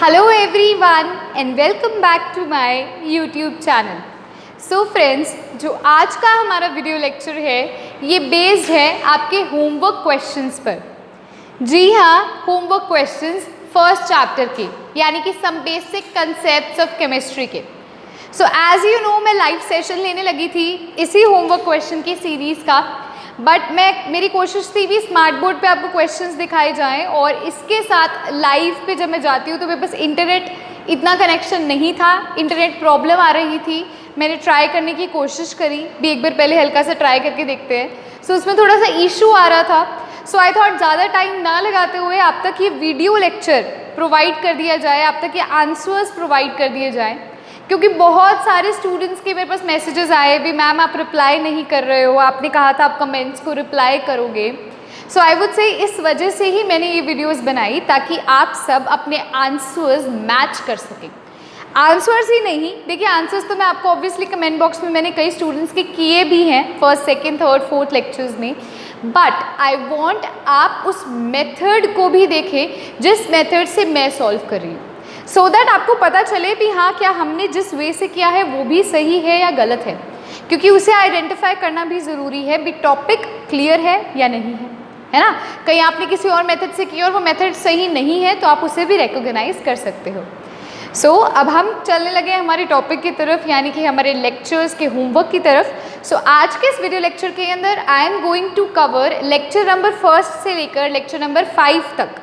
Hello everyone and welcome back to my YouTube channel. So friends, जो आज का हमारा वीडियो लेक्चर है ये बेस्ड है आपके होमवर्क क्वेश्चंस पर। जी हाँ, होमवर्क क्वेश्चंस फर्स्ट चैप्टर के, यानी कि some basic concepts of chemistry के। सो एज यू नो, मैं लाइव सेशन लेने लगी थी इसी होमवर्क क्वेश्चन की सीरीज़ का, बट मेरी कोशिश थी भी स्मार्ट बोर्ड पे आपको क्वेश्चंस दिखाए जाएं, और इसके साथ लाइव पे जब मैं जाती हूँ तो मेरे पास इंटरनेट इतना कनेक्शन नहीं था, इंटरनेट प्रॉब्लम आ रही थी। मैंने ट्राई करने की कोशिश करी भी, एक बार पहले हल्का सा ट्राई करके देखते हैं। सो उसमें थोड़ा सा इशू आ रहा था। सो आई थॉट ज़्यादा टाइम ना लगाते हुए आप तक ये वीडियो लेक्चर प्रोवाइड कर दिया जाए, आप तक ये आंसर्स प्रोवाइड कर दिए जाएँ, क्योंकि बहुत सारे स्टूडेंट्स के मेरे पास मैसेजेस आए भी, मैम आप रिप्लाई नहीं कर रहे हो, आपने कहा था आप कमेंट्स को रिप्लाई करोगे। सो आई वुड से इस वजह से ही मैंने ये वीडियोस बनाई, ताकि आप सब अपने आंसर्स मैच कर सकें। आंसर्स ही नहीं, देखिए आंसर्स तो मैं आपको ऑब्वियसली कमेंट बॉक्स में मैंने कई स्टूडेंट्स के किए भी हैं first second third fourth lectures में, बट आई वॉन्ट आप उस मेथड को भी देखें जिस मेथड से मैं सॉल्व कर रही हूँ, सो दैट आपको पता चले भी हाँ, क्या हमने जिस वे से किया है वो भी सही है या गलत है, क्योंकि उसे आइडेंटिफाई करना भी ज़रूरी है भी टॉपिक क्लियर है या नहीं है ना। कहीं आपने किसी और मेथड से किया और वो मेथड सही नहीं है तो आप उसे भी रिकॉग्नाइज कर सकते हो। सो अब हम चलने लगे हमारे टॉपिक की तरफ, यानी कि हमारे लेक्चर्स के होमवर्क की तरफ। सो आज के इस वीडियो लेक्चर के अंदर I am going to cover lecture number 1 से लेकर लेक्चर नंबर 5 तक।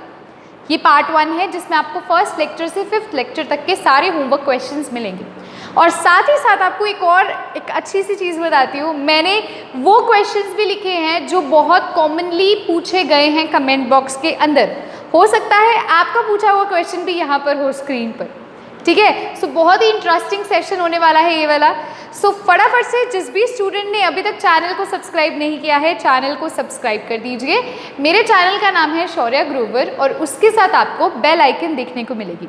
ये पार्ट 1 है जिसमें आपको फर्स्ट लेक्चर से 5th लेक्चर तक के सारे होमवर्क क्वेश्चंस मिलेंगे। और साथ ही साथ आपको एक अच्छी सी चीज़ बताती हूँ, मैंने वो क्वेश्चंस भी लिखे हैं जो बहुत कॉमनली पूछे गए हैं कमेंट बॉक्स के अंदर। हो सकता है आपका पूछा हुआ क्वेश्चन भी यहाँ पर हो स्क्रीन पर, ठीक है। सो बहुत ही इंटरेस्टिंग सेशन होने वाला है ये वाला। सो फटाफट से जिस भी स्टूडेंट ने अभी तक चैनल को सब्सक्राइब नहीं किया है, चैनल को सब्सक्राइब कर दीजिए। मेरे चैनल का नाम है शौर्या ग्रोवर, और उसके साथ आपको बेल आइकन देखने को मिलेगी।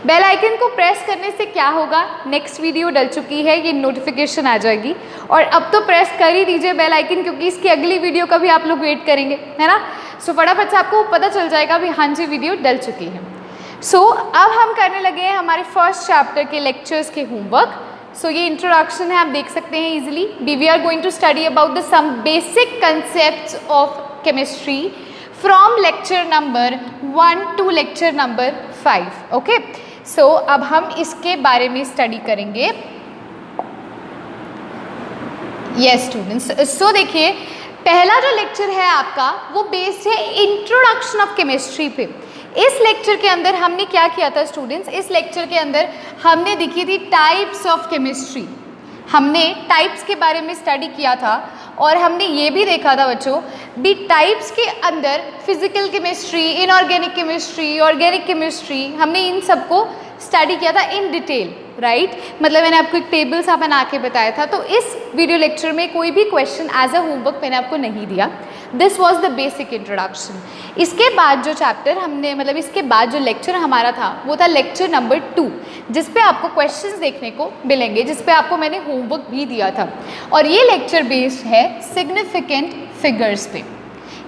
बेल आइकन को प्रेस करने से क्या होगा, नेक्स्ट वीडियो डल चुकी है ये नोटिफिकेशन आ जाएगी, और अब तो प्रेस कर ही दीजिए बेल आइकन, क्योंकि इसकी अगली वीडियो का भी आप लोग वेट करेंगे, है ना। सो फटाफट से आपको पता चल जाएगा भी हाँ जी वीडियो डल चुकी है। सो अब हम करने लगे हैं हमारे फर्स्ट चैप्टर के लेक्चर्स के होमवर्क। सो ये इंट्रोडक्शन है, आप देख सकते हैं इजीली भी। We are going to study about the some basic concepts of chemistry from lecture number 1 to lecture number 5। Okay, so अब हम इसके बारे में स्टडी करेंगे। यस स्टूडेंट्स, सो देखिए पहला जो लेक्चर है आपका वो बेस्ड है इंट्रोडक्शन ऑफ केमिस्ट्री पे। इस लेक्चर के अंदर हमने क्या किया था स्टूडेंट्स, इस लेक्चर के अंदर हमने देखी थी टाइप्स ऑफ केमिस्ट्री। हमने टाइप्स के बारे में स्टडी किया था, और हमने ये भी देखा था बच्चों भी टाइप्स के अंदर physical chemistry, inorganic chemistry, organic chemistry, हमने इन सबको स्टडी किया था इन डिटेल, राइट। मतलब मैंने आपको एक टेबल सा बना के बताया था। तो इस वीडियो लेक्चर में कोई भी क्वेश्चन एज अ होमवर्क मैंने आपको नहीं दिया। This was the basic introduction. इसके बाद जो चैप्टर हमने, मतलब इसके बाद जो लेक्चर हमारा था वो था लेक्चर नंबर 2, जिसपे आपको क्वेश्चंस देखने को मिलेंगे, जिसपे आपको मैंने होमवर्क भी दिया था। और ये लेक्चर बेस्ड है सिग्निफिकेंट फिगर्स पे।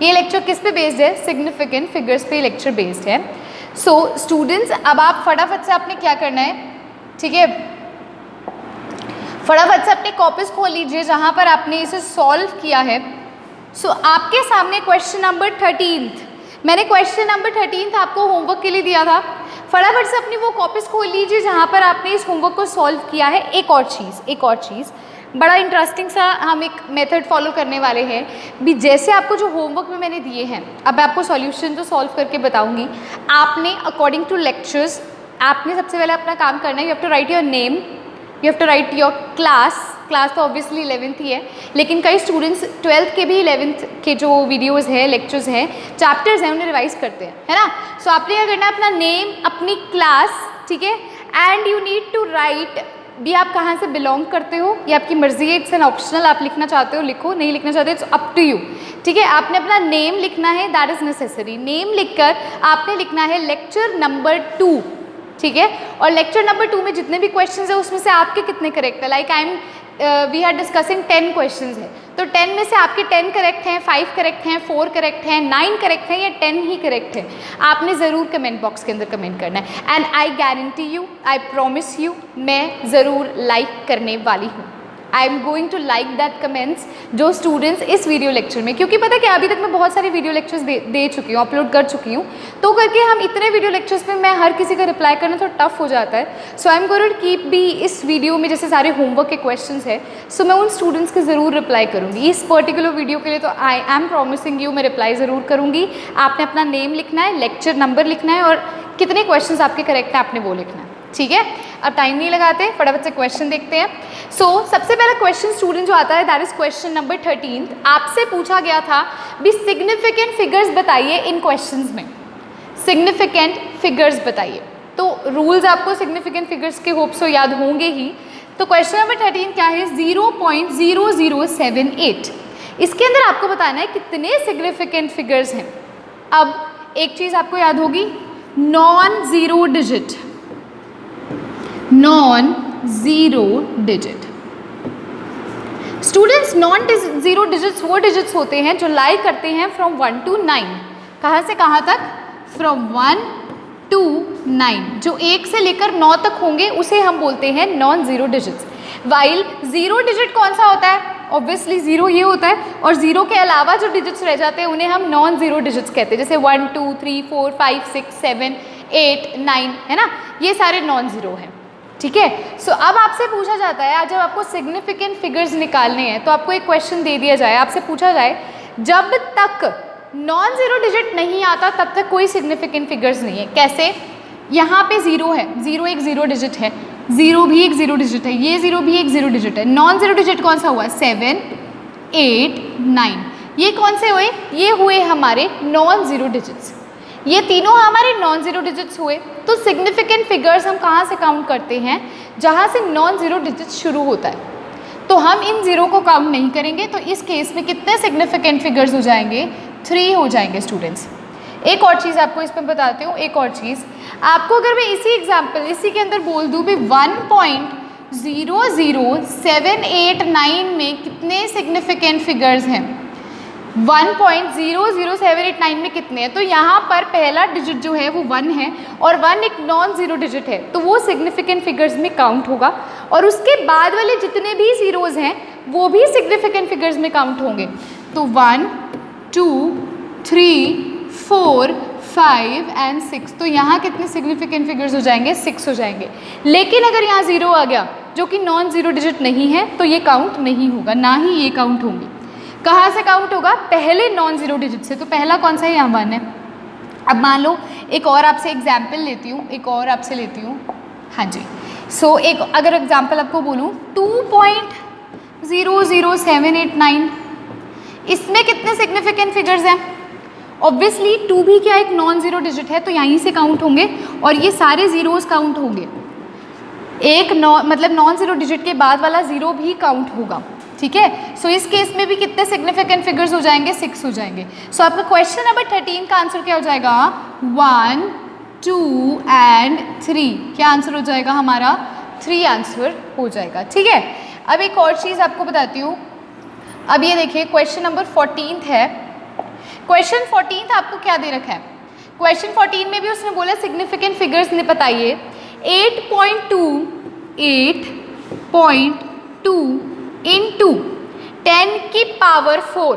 ये लेक्चर किस पे बेस्ड है, सिग्निफिकेंट फिगर्स पे लेक्चर बेस्ड है। सो स्टूडेंट्स अब आप फटाफट से आपने क्या करना है, ठीक है, फटाफट से अपने कॉपीज खोल लीजिए जहां पर आपने इसे सॉल्व किया है। सो आपके सामने क्वेश्चन नंबर 13, मैंने क्वेश्चन नंबर 13 आपको होमवर्क के लिए दिया था। फटाफट से अपनी वो कॉपीज खोल लीजिए जहां पर आपने इस होमवर्क को सॉल्व किया है। एक और चीज़ बड़ा इंटरेस्टिंग सा हम एक मेथड फॉलो करने वाले हैं भी। जैसे आपको जो होमवर्क में मैंने दिए हैं, अब मैं आपको सॉल्यूशन तो सॉल्व करके बताऊंगी। आपने अकॉर्डिंग टू लेक्चर्स आपने सबसे पहले अपना काम करना है, you have to write your name, you have to write your class तो ऑब्वियसली 11th ही है, लेकिन कई स्टूडेंट्स 12th के भी 11th के जो वीडियोस हैं, लेक्चर्स हैं, चैप्टर्स हैं, उन्हें रिवाइज करते हैं, है ना। सो आपने क्या करना है, अपना नेम, अपनी क्लास, ठीक है, and you need to write भी आप कहाँ से बिलोंग करते हो, ये आपकी मर्जी है, इट्स एन ऑप्शनल। आप लिखना चाहते हो लिखो, नहीं लिखना चाहते इट्स अप टू यू, ठीक है। आपने अपना नेम लिखना है, दैट इज़ नेसेसरी। नेम लिखकर आपने लिखना है लेक्चर नंबर 2, ठीक है। और लेक्चर नंबर 2 में जितने भी क्वेश्चंस है उसमें से आपके कितने करेक्ट है, like I am we are discussing 10 questions है, तो 10 में से आपके 10 करेक्ट हैं, 5 करेक्ट हैं, 4 करेक्ट हैं, 9 करेक्ट हैं या 10 ही करेक्ट है, आपने ज़रूर कमेंट बॉक्स के अंदर कमेंट करना है। And I guarantee you, I promise you, मैं ज़रूर लाइक करने वाली हूँ। I am going to like that comments जो स्टूडेंट्स इस वीडियो लेक्चर में, क्योंकि पता है कि अभी तक मैं बहुत सारे वीडियो लेक्चर्स दे चुकी हूँ, अपलोड कर चुकी हूँ, तो करके हम इतने वीडियो लेक्चर्स में मैं हर किसी का रिप्लाई करना थोड़ा टफ हो जाता है। So I am going to keep भी इस वीडियो में जैसे सारे होमवर्क के क्वेश्चंस है, सो मैं उन स्टूडेंट्स के ज़रूर रिप्लाई करूँगी इस पर्टिकुलर वीडियो के लिए। तो आई एम प्रॉमिसिंग यू, मैं रिप्लाई ज़रूर करूँगी। आपने अपना नेम लिखना है, लेक्चर नंबर लिखना है और कितने क्वेश्चन आपके करेक्ट हैं आपने वो लिखना है, ठीक है। अब टाइम नहीं लगाते, फटाफट से क्वेश्चन देखते हैं। सो सबसे पहला क्वेश्चन स्टूडेंट जो आता है दैट इज क्वेश्चन नंबर 13। आपसे पूछा गया था भी सिग्निफिकेंट फिगर्स बताइए इन क्वेश्चंस में, सिग्निफिकेंट फिगर्स बताइए। तो रूल्स आपको सिग्निफिकेंट फिगर्स के होप सो याद होंगे ही। तो क्वेश्चन नंबर 13 क्या है, 0.0078। इसके अंदर आपको बताना है कितने सिग्निफिकेंट फिगर्स हैं। अब एक चीज़ आपको याद होगी, non zero digit, non zero digit. Students non zero digits वो डिजिट्स होते हैं जो लाई करते हैं फ्रॉम 1 to 9। कहाँ से कहाँ तक? फ्रॉम 1 to 9, जो 1 से लेकर 9 तक होंगे उसे हम बोलते हैं non zero digits. While zero digit कौन सा होता है? ऑब्वियसली ज़ीरो ये होता है, और ज़ीरो के अलावा जो डिजिट्स रह जाते हैं उन्हें हम नॉन ज़ीरो डिजिट्स कहते हैं, जैसे 1 2 3 4 5 6 7 8 9, है ना, ये सारे नॉन ज़ीरो हैं, ठीक है। सो अब आपसे पूछा जाता है, जब आपको सिग्निफिकेंट फिगर्स निकालने हैं तो आपको एक क्वेश्चन दे दिया जाए, आपसे पूछा जाए जब तक नॉन ज़ीरो डिजिट नहीं आता तब तक कोई सिग्निफिकेंट फिगर्स नहीं है। कैसे? यहाँ पे ज़ीरो है, ज़ीरो एक ज़ीरो डिजिट है, ज़ीरो भी एक ज़ीरो डिजिट है, ये ज़ीरो भी एक ज़ीरो डिजिट है। नॉन ज़ीरो डिजिट कौन सा हुआ? 7 8 9, ये कौन से हुए? ये हुए हमारे नॉन ज़ीरो डिजिट्स। ये तीनों हमारे नॉन ज़ीरो डिजिट्स हुए। तो सिग्निफिकेंट फिगर्स हम कहाँ से काउंट करते हैं? जहाँ से नॉन ज़ीरो डिजिट्स शुरू होता है। तो हम इन ज़ीरो को काउंट नहीं करेंगे। तो इस केस में कितने सिग्निफिकेंट फिगर्स हो जाएंगे? 3 हो जाएंगे स्टूडेंट्स। एक और चीज़ आपको इसमें बताती हूँ, एक और चीज़ आपको, अगर मैं इसी एग्जाम्पल इसी के अंदर बोल दूँ भी 1.00789 में कितने सिग्निफिकेंट फिगर्स हैं, 1.00789 में कितने हैं, तो यहाँ पर पहला डिजिट जो है वो 1 है और 1 एक नॉन ज़ीरो डिजिट है, तो वो सिग्निफिकेंट फिगर्स में काउंट होगा। और उसके बाद वाले जितने भी ज़ीरोज़ हैं वो भी सिग्निफिकेंट फिगर्स में काउंट होंगे। तो 1 2 3 4 5 एंड 6, तो यहाँ कितने सिग्निफिकेंट फिगर्स हो जाएंगे? 6 हो जाएंगे। लेकिन अगर यहाँ ज़ीरो आ गया जो कि नॉन ज़ीरो डिजिट नहीं है तो ये काउंट नहीं होगा, ना ही ये काउंट होंगे। कहाँ से काउंट होगा? पहले नॉन ज़ीरो डिजिट से। तो पहला कौन सा है? यहाँ 1 है। अब मान लो एक और आपसे एग्जाम्पल लेती हूँ, एक और आपसे लेती हूँ, हाँ जी। सो एक अगर एग्जाम्पल आपको बोलूँ 2.00789, इसमें कितने सिग्निफिकेंट फिगर्स हैं? ऑब्वियसली 2 भी क्या एक नॉन ज़ीरो डिजिट है, तो यहीं से काउंट होंगे और ये सारे ज़ीरोज़ काउंट होंगे। एक मतलब नॉन ज़ीरो डिजिट के बाद वाला ज़ीरो भी काउंट होगा, ठीक है। सो इस केस में भी कितने सिग्निफिकेंट फिगर्स हो जाएंगे? 6 हो जाएंगे। सो आपका क्वेश्चन नंबर 13 का आंसर क्या हो जाएगा? 1 2 एंड 3। क्या आंसर हो जाएगा हमारा? 3 आंसर हो जाएगा, ठीक है। अब एक और चीज़ आपको बताती हूँ। अब ये देखिए क्वेश्चन नंबर 14 है। क्वेश्चन 14 आपको क्या दे रखा है? क्वेश्चन 14 में भी उसने बोला सिग्निफिकेंट फिगर्स ने बताइए। 8.2 इंटू 10 की पावर 4,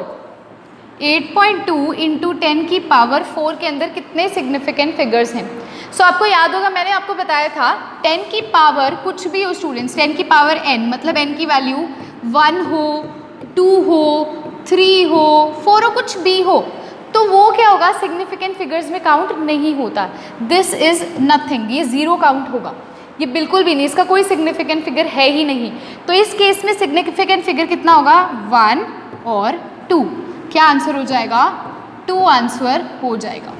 8.2 इंटू 10 की पावर 4 के अंदर कितने सिग्निफिकेंट फिगर्स हैं? सो आपको याद होगा मैंने आपको बताया था 10 की पावर कुछ भी हो स्टूडेंट्स, 10 की पावर n, मतलब n की वैल्यू 1 हो, 2 हो, 3 हो, 4 हो, कुछ भी हो, तो वो क्या होगा? सिग्निफिकेंट फिगर्स में काउंट नहीं होता। दिस इज़ नथिंग, ये ज़ीरो काउंट होगा, ये बिल्कुल भी नहीं, इसका कोई सिग्निफिकेंट फिगर है ही नहीं। तो इस केस में सिग्निफिकेंट फिगर कितना होगा? 1 और 2। क्या आंसर हो जाएगा? 2 आंसर हो जाएगा,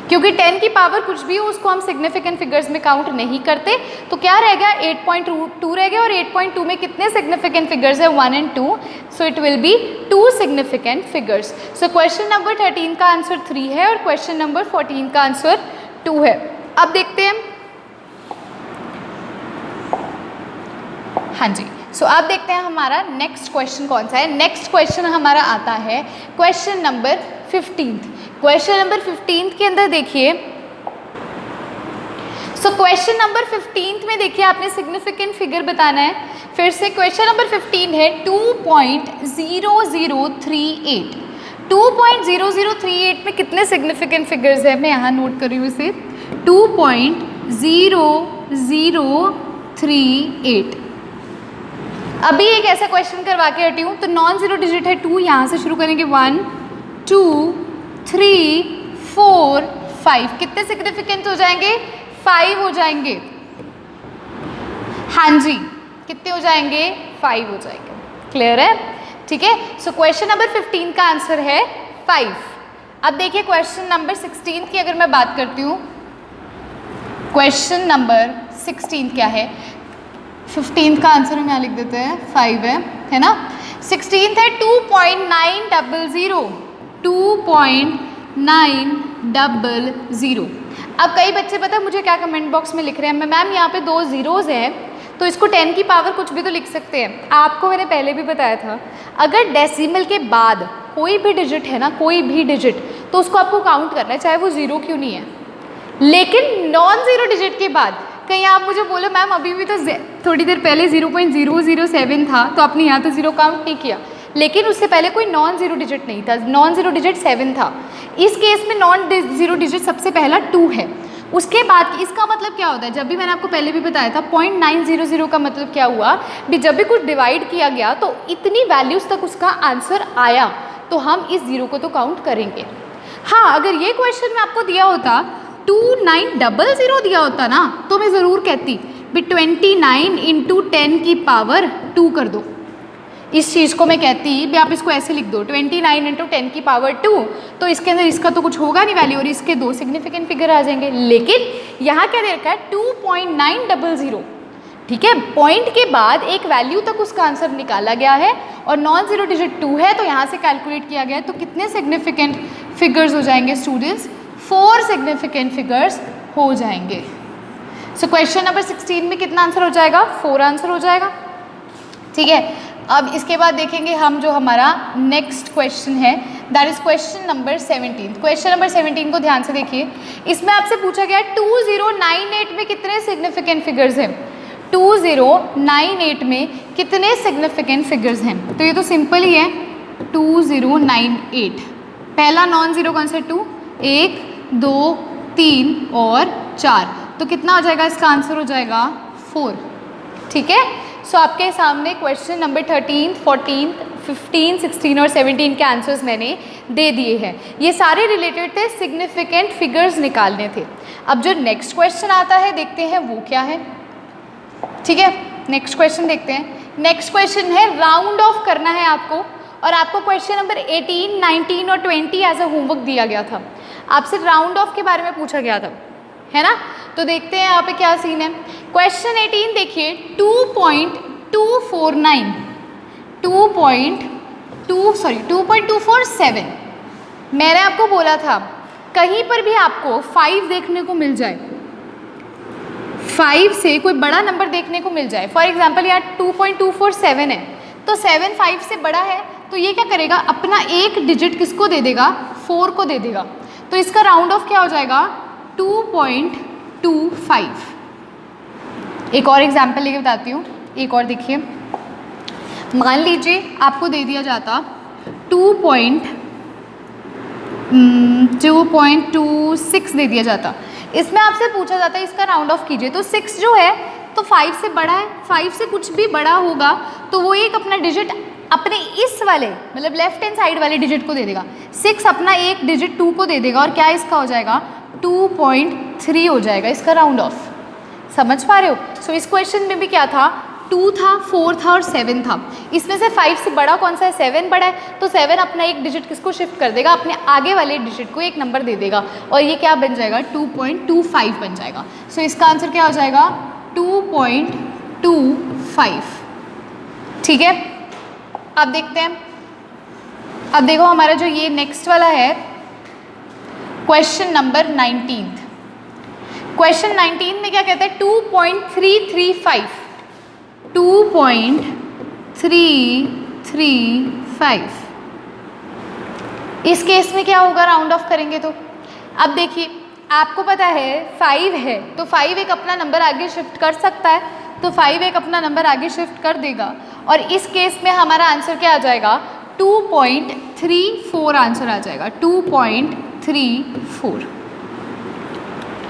क्योंकि 10 की पावर कुछ भी हो उसको हम सिग्निफिकेंट फिगर्स में काउंट नहीं करते। तो क्या रह गया? 8.2 रह गया, और 8.2 में कितने सिग्निफिकेंट फिगर्स है? 1 and 2। So it will be 2 significant figures. So question number 13 का आंसर 3 है और क्वेश्चन नंबर 14 का आंसर 2 है। अब देखते हैं, हाँ जी। सो अब देखते हैं हमारा नेक्स्ट क्वेश्चन कौन सा है। नेक्स्ट क्वेश्चन हमारा आता है क्वेश्चन नंबर 15। क्वेश्चन नंबर 15 के अंदर देखिए, सो क्वेश्चन नंबर 15 में देखिए आपने सिग्निफिकेंट फिगर बताना है। फिर से क्वेश्चन नंबर 15 है 2.0038। 2.0038 में कितने सिग्निफिकेंट फिगर्स हैं, मैं यहाँ नोट कर रही हूँ इसे, 2.0038। अभी एक ऐसा क्वेश्चन करवा के हटी हूँ, तो नॉन जीरो डिजिट है 2, यहाँ से शुरू करेंगे 1 2 3 4 5। कितने सिग्निफिकेंट हो जाएंगे, 5 हो जाएंगे। हाँ जी, कितने हो जाएंगे, 5 हो जाएंगे। क्लियर है, ठीक है। सो क्वेश्चन नंबर 15 का आंसर है 5। अब देखिए क्वेश्चन नंबर 16 की अगर मैं बात करती हूँ, क्वेश्चन नंबर 16 क्या है, 15 का आंसर हम यहाँ लिख देते हैं 5 है ना। 16 है 2.900। 2.900। अब कई बच्चे पता है मुझे क्या कमेंट बॉक्स में लिख रहे हैं, मैम यहाँ पे 2 ज़ीरोज़ हैं तो इसको 10 की पावर कुछ भी तो लिख सकते हैं। आपको मैंने पहले भी बताया था, अगर डेसिमल के बाद कोई भी डिजिट है ना, कोई भी डिजिट, तो उसको आपको काउंट करना है, चाहे वो ज़ीरो क्यों नहीं है। लेकिन नॉन ज़ीरो डिजिट के बाद कहीं आप मुझे बोलो मैम अभी भी तो थोड़ी देर पहले 0.007 था तो आपने यहाँ तो ज़ीरो काउंट नहीं किया, लेकिन उससे पहले कोई नॉन ज़ीरो डिजिट नहीं था, नॉन ज़ीरो डिजिट 7 था। इस केस में नॉन ज़ीरो डिजिट सबसे पहला 2 है। उसके बाद इसका मतलब क्या होता है, जब भी मैंने आपको पहले भी बताया था 0.900 का मतलब क्या हुआ भी, जब भी कुछ डिवाइड किया गया तो इतनी वैल्यूज़ तक उसका आंसर आया तो हम इस ज़ीरो को तो काउंट करेंगे। हाँ, अगर ये क्वेश्चन में आपको दिया होता 2900 दिया होता ना, तो मैं ज़रूर कहती भी 29 × 10 की पावर 2 कर दो। इस चीज़ को मैं कहती भी आप इसको ऐसे लिख दो 29 × 10 की पावर 2, तो इसके अंदर इसका तो कुछ होगा नहीं वैल्यू और इसके 2 सिग्निफिकेंट फिगर आ जाएंगे। लेकिन यहाँ क्या दे रखा है 2.900, ठीक है। पॉइंट के बाद एक वैल्यू तक उसका आंसर निकाला गया है और नॉन ज़ीरो डिजिट 2 है, तो यहाँ से कैलकुलेट किया गया है। तो कितने सिग्निफिकेंट फिगर्स हो जाएंगे स्टूडेंट्स, 4 सिग्निफिकेंट फिगर्स हो जाएंगे। सो क्वेश्चन नंबर 16 में कितना आंसर हो जाएगा, 4 आंसर हो जाएगा, ठीक है। अब इसके बाद देखेंगे हम जो हमारा नेक्स्ट क्वेश्चन है, that is question number 17। Question number 17 को ध्यान से देखिए। इसमें आपसे पूछा गया 2098 में कितने सिग्निफिकेंट फिगर्स हैं। 2098 में कितने सिग्निफिकेंट फिगर्स हैं, तो ये तो सिंपल ही है 2098। पहला नॉन ज़ीरो कौन सा, 2, 1 2 3 और 4, तो कितना हो जाएगा, इसका आंसर हो जाएगा 4, ठीक है। सो आपके सामने क्वेश्चन नंबर 13, 14, 15, 16 और 17 के आंसर्स मैंने दे दिए हैं। ये सारे रिलेटेड थे, सिग्निफिकेंट फिगर्स निकालने थे। अब जो नेक्स्ट क्वेश्चन आता है देखते हैं वो क्या है, ठीक है। नेक्स्ट क्वेश्चन देखते हैं। नेक्स्ट क्वेश्चन है राउंड ऑफ करना है आपको, और आपको क्वेश्चन नंबर 18, 19 और 20 एज अ होमवर्क दिया गया था। आपसे राउंड ऑफ के बारे में पूछा गया था, है ना। तो देखते हैं यहाँ पे क्या सीन है। क्वेश्चन 18 देखिए 2.247। मैंने आपको बोला था कहीं पर भी आपको 5 देखने को मिल जाए, 5 से कोई बड़ा नंबर देखने को मिल जाए, फॉर एग्जाम्पल यहाँ 2.247 है, तो 7 5 से बड़ा है, तो ये क्या करेगा, अपना एक डिजिट किसको दे देगा, 4 को दे देगा। तो इसका राउंड ऑफ क्या हो जाएगा, 2.25। एक और एग्जाम्पल लेके बताती हूँ, एक और देखिए। मान लीजिए आपको दे दिया जाता 2.26 दे दिया जाता। इसमें आपसे पूछा जाता है इसका राउंड ऑफ कीजिए, तो 6 जो है तो 5 से बड़ा है, 5 से कुछ भी बड़ा होगा तो वो एक अपना डिजिट अपने इस वाले मतलब लेफ्ट हैंड साइड वाले डिजिट को दे देगा। 6 अपना एक डिजिट 2 को दे देगा, और क्या इसका हो जाएगा 2.3 हो जाएगा इसका राउंड ऑफ। समझ पा रहे हो। सो इस क्वेश्चन में भी क्या था, 2 था, 4 था और 7 था। इसमें से 5 से बड़ा कौन सा है, 7 बड़ा है, तो 7 अपना एक डिजिट किसको शिफ्ट कर देगा, अपने आगे वाले डिजिट को एक नंबर दे देगा, और ये क्या बन जाएगा 2.25 बन जाएगा। सो इसका आंसर क्या हो जाएगा 2.25, ठीक है। अब देखते हैं, अब देखो हमारा जो ये नेक्स्ट वाला है क्वेश्चन नंबर 19। क्वेश्चन 19 में क्या कहता है 2.335। 2.335। इस केस में क्या होगा, राउंड ऑफ करेंगे तो? अब देखिए, आपको पता है 5 है तो 5 एक अपना नंबर आगे शिफ्ट कर सकता है, तो 5 एक अपना नंबर आगे शिफ्ट कर देगा और इस केस में हमारा आंसर क्या आ जाएगा, 2.34 आंसर आ जाएगा, 2.34।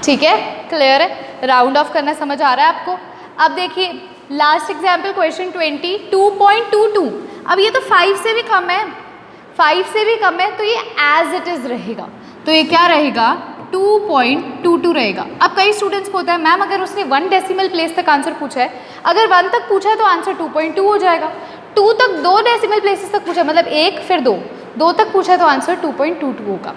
ठीक है, क्लियर है? राउंड ऑफ करना समझ आ रहा है आपको? अब देखिए लास्ट एग्जाम्पल क्वेश्चन 20, 2.22। अब ये तो 5 से भी कम है, 5 से भी कम है, तो ये एज इट इज़ रहेगा, तो ये क्या रहेगा, 2.22 रहेगा। अब कई स्टूडेंट्स को होता है मैम अगर उसने 1 डेसिमल प्लेस तक आंसर पूछा है, अगर 1 तक पूछा है तो आंसर 2.2 हो जाएगा, 2 तक 2 डेसिमल प्लेसेस तक पूछा मतलब 1 फिर 2 तक पूछा तो आंसर 2.22 होगा।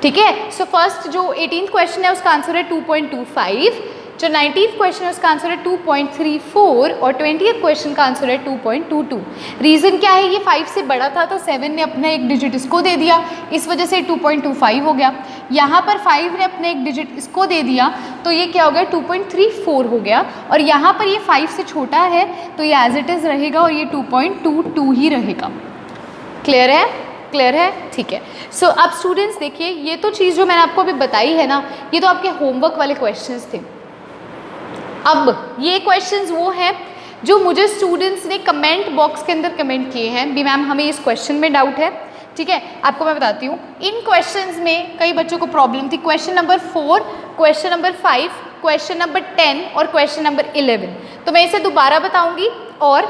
ठीक है, सो फर्स्ट जो 18th क्वेश्चन है उसका आंसर है 2.25, जो 19th क्वेश्चन है उसका आंसर है 2.34 और 20th क्वेश्चन का आंसर है 2.22। रीज़न क्या है, ये 5 से बड़ा था तो 7 ने अपना एक डिजिट इसको दे दिया, इस वजह से 2.25 हो गया। यहाँ पर 5 ने अपना एक डिजिट इसको दे दिया तो ये क्या हो गया, 2.34 हो गया, और यहाँ पर ये 5 से छोटा है तो ये एज इट इज़ रहेगा और ये 2.22 ही रहेगा। क्लियर है? क्लियर है? ठीक है। सो अब स्टूडेंट्स देखिए, ये तो चीज़ जो मैंने आपको अभी बताई है ना, ये तो आपके होमवर्क वाले क्वेश्चंस थे। अब ये क्वेश्चंस वो हैं जो मुझे स्टूडेंट्स ने कमेंट बॉक्स के अंदर कमेंट किए हैं भी मैम हमें इस क्वेश्चन में डाउट है। ठीक है, आपको मैं बताती हूँ, इन क्वेश्चंस में कई बच्चों को प्रॉब्लम थी। Question number 4, question number 5, question number 10 और क्वेश्चन नंबर 11। तो मैं इसे दोबारा बताऊँगी। और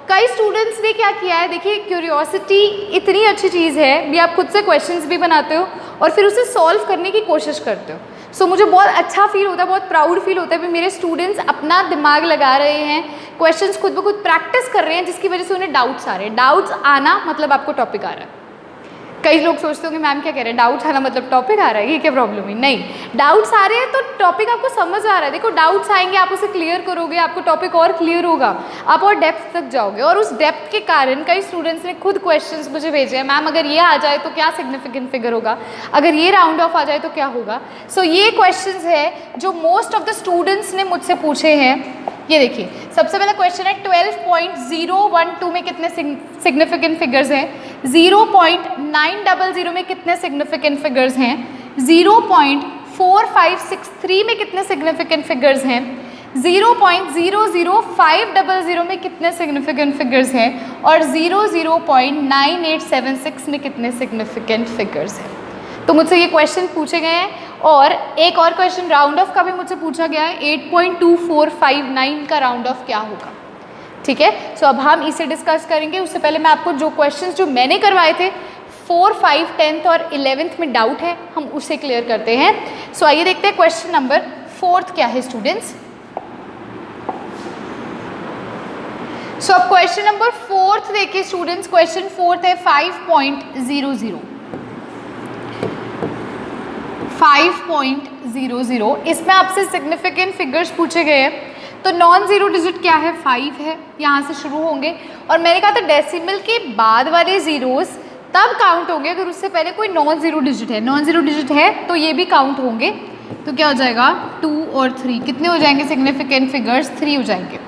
कई स्टूडेंट्स ने क्या किया है, देखिए क्यूरियोसिटी इतनी अच्छी चीज़ है भी, आप खुद से क्वेश्चंस भी बनाते हो और फिर उसे सॉल्व करने की कोशिश करते हो। सो मुझे बहुत अच्छा फील होता है, बहुत प्राउड फील होता है कि मेरे स्टूडेंट्स अपना दिमाग लगा रहे हैं, क्वेश्चंस खुद ब खुद प्रैक्टिस कर रहे हैं, जिसकी वजह से उन्हें डाउट्स आ रहे हैं। डाउट्स आना मतलब आपको टॉपिक आ रहा है। कई लोग सोचते होंगे मैम क्या कह रहे हैं, डाउट्स आना मतलब टॉपिक आ रहा है, ये क्या प्रॉब्लम है? नहीं, डाउट्स आ रहे हैं तो टॉपिक आपको समझ आ रहा है। देखो डाउट्स आएंगे, आप उसे क्लियर करोगे, आपको टॉपिक और क्लियर होगा, आप और डेप्थ तक जाओगे। और उस डेप्थ के कारण कई स्टूडेंट्स ने खुद क्वेश्चंस मुझे भेजे हैं, मैम अगर ये आ जाए तो क्या सिग्निफिकेंट फिगर होगा, अगर ये राउंड ऑफ आ जाए तो क्या होगा। सो ये क्वेश्चंस है जो मोस्ट ऑफ द स्टूडेंट्स ने मुझसे पूछे हैं। ये देखिए, सबसे पहला क्वेश्चन है 12.012 में कितने सिग्निफिकेंट फिगर्स हैं, 0.900 में कितने सिग्निफिकेंट फिगर्स हैं, 0.4563 में कितने सिग्निफिकेंट फिगर्स हैं, 0.00500 में कितने सिग्निफिकेंट फिगर्स हैं और 0.9876 में कितने सिग्निफिकेंट फिगर्स हैं। तो मुझसे ये क्वेश्चन पूछे गए हैं। और एक और क्वेश्चन राउंड ऑफ का भी मुझसे पूछा गया है, 8.2459 का राउंड ऑफ क्या होगा। ठीक है, सो अब हम इसे डिस्कस करेंगे। उससे पहले मैं आपको जो क्वेश्चंस जो मैंने करवाए थे 4, 5, 10th और 11th में डाउट है, हम उसे क्लियर करते हैं। सो आइए देखते हैं क्वेश्चन नंबर 4 क्या है स्टूडेंट्स। सो अब क्वेश्चन नंबर 4 देखिए स्टूडेंट्स, क्वेश्चन 4 है 5.00। 5.00 इसमें आपसे सिग्निफिकेंट फिगर्स पूछे गए हैं। तो नॉन ज़ीरो डिजिट क्या है, 5 है, यहाँ से शुरू होंगे। और मैंने कहा था डेसिमल के बाद वाले ज़ीरोज़ तब काउंट होंगे अगर उससे पहले कोई नॉन ज़ीरो डिजिट है। नॉन ज़ीरो डिजिट है तो ये भी काउंट होंगे। तो क्या हो जाएगा, 2 और 3 कितने हो जाएंगे सिग्निफिकेंट फिगर्स, 3 हो जाएंगे।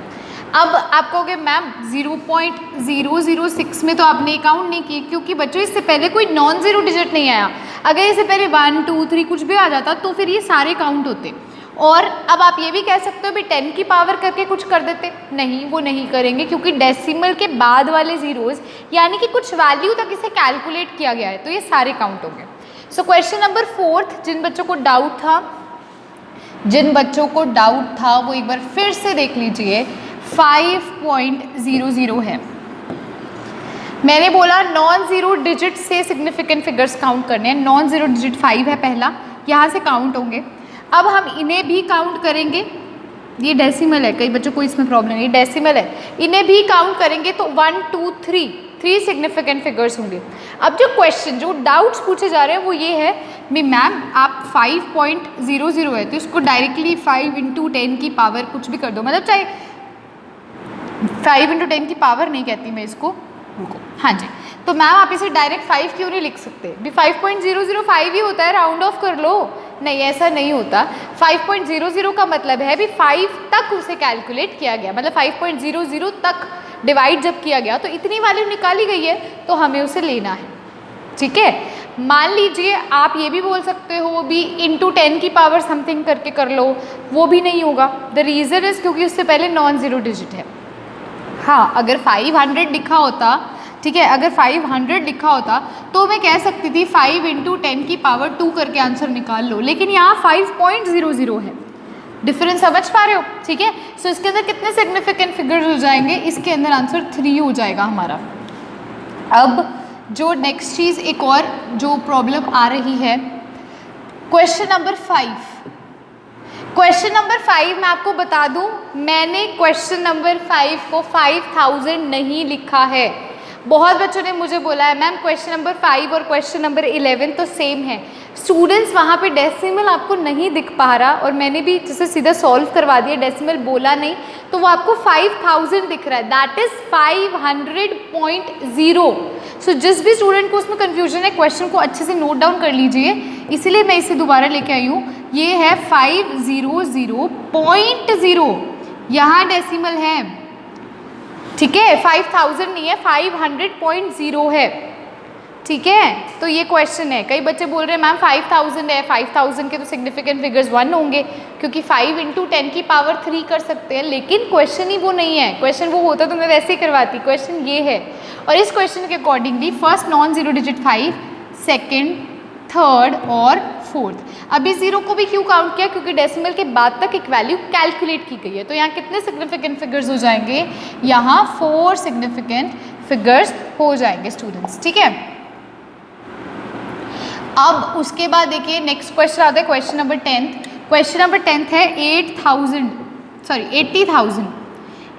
अब आप कहोगे मैम 0.006 में तो आपने काउंट नहीं किए, क्योंकि बच्चों इससे पहले कोई नॉन ज़ीरो डिजिट नहीं आया। अगर इससे पहले 1, 2, 3 कुछ भी आ जाता तो फिर ये सारे काउंट होते। और अब आप ये भी कह सकते हो भी 10 की पावर करके कुछ कर देते, नहीं वो नहीं करेंगे, क्योंकि डेसिमल के बाद वाले ज़ीरोज़ यानी कि कुछ वैल्यू तक इसे कैलकुलेट किया गया है, तो ये सारे काउंट होंगे। सो क्वेश्चन नंबर 4, जिन बच्चों को डाउट था वो एक बार फिर से देख लीजिए। 5.00 है। मैंने बोला नॉन ज़ीरो डिजिट से सिग्निफिकेंट फिगर्स काउंट करने हैं। नॉन ज़ीरो डिजिट 5 है पहला, यहाँ से काउंट होंगे। अब हम इन्हें भी काउंट करेंगे। ये डेसिमल है, कई बच्चों को इसमें प्रॉब्लम है, ये डेसिमल है, इन्हें भी काउंट करेंगे तो 1, 2, 3 सिग्निफिकेंट फिगर्स होंगे। अब जो क्वेश्चन जो डाउट्स पूछे जा रहे हैं वो ये है भी मैम आप 5.00 है तो इसको डायरेक्टली 5 × 10 की पावर कुछ भी कर दो, मतलब चाहे 5 × 10 की पावर नहीं कहती मैं इसको, हाँ जी, तो मैम आप इसे डायरेक्ट 5 क्यों नहीं लिख सकते? भी 5.005 ही होता है, राउंड ऑफ कर लो। नहीं, ऐसा नहीं होता। 5.00 का मतलब है भी 5 तक उसे कैलकुलेट किया गया, मतलब 5.00 तक डिवाइड जब किया गया तो इतनी वैल्यू निकाली गई है, तो हमें उसे लेना है। ठीक है, मान लीजिए आप ये भी बोल सकते हो भी इंटू 10 की पावर समथिंग करके कर लो, वो भी नहीं होगा। द रीज़न इज़ क्योंकि उससे पहले नॉन ज़ीरो डिजिट है। हाँ, अगर 500 लिखा होता, ठीक है, अगर 500 लिखा होता तो मैं कह सकती थी 5 इंटू 10 की पावर 2 करके आंसर निकाल लो, लेकिन यहाँ 5.00 है। डिफरेंस समझ पा रहे हो? ठीक है, सो इसके अंदर कितने सिग्निफिकेंट फिगर्स हो जाएंगे? इसके अंदर आंसर 3 हो जाएगा हमारा। अब जो नेक्स्ट चीज़ एक और जो प्रॉब्लम आ रही है, क्वेश्चन नंबर 5। क्वेश्चन नंबर 5 मैं आपको बता दूं, मैंने क्वेश्चन नंबर 5 को 5000 नहीं लिखा है। बहुत बच्चों ने मुझे बोला है मैम क्वेश्चन नंबर 5 और क्वेश्चन नंबर 11 तो सेम है। स्टूडेंट्स वहाँ पे डेसिमल आपको नहीं दिख पा रहा, और मैंने भी जैसे सीधा सॉल्व करवा दिया, डेसिमल बोला नहीं, तो वो आपको 5000 दिख रहा है, दैट इज़ 500.0। सो जिस भी स्टूडेंट को उसमें कन्फ्यूजन है, क्वेश्चन को अच्छे से नोट डाउन कर लीजिए, इसीलिए मैं इसे दोबारा लेके आई हूँ। ये है 500.0, यहाँ डेसिमल है, ठीक है, 5000 नहीं है, 500.0 है। ठीक है, तो ये क्वेश्चन है। कई बच्चे बोल रहे हैं मैम 5000 है, 5000 के तो सिग्निफिकेंट फिगर्स 1 होंगे, क्योंकि 5 इंटू 10 की पावर 3 कर सकते हैं, लेकिन क्वेश्चन ही वो नहीं है। क्वेश्चन वो होता तो मैं वैसे ही करवाती, क्वेश्चन ये है। और इस क्वेश्चन के accordingly first non zero digit 5, second, third और फोर्थ। अभी जीरो को भी क्यों काउंट किया? क्योंकि डेसिमल के बाद तक एक वैल्यू कैलकुलेट की गई है। तो यहाँ कितने सिग्निफिकेंट फिगर्स हो जाएंगे? यहाँ 4 सिग्निफिकेंट फिगर्स हो जाएंगे स्टूडेंट्स। ठीक है, अब उसके बाद देखिए नेक्स्ट क्वेश्चन आता है, क्वेश्चन नंबर 10। क्वेश्चन नंबर 10 है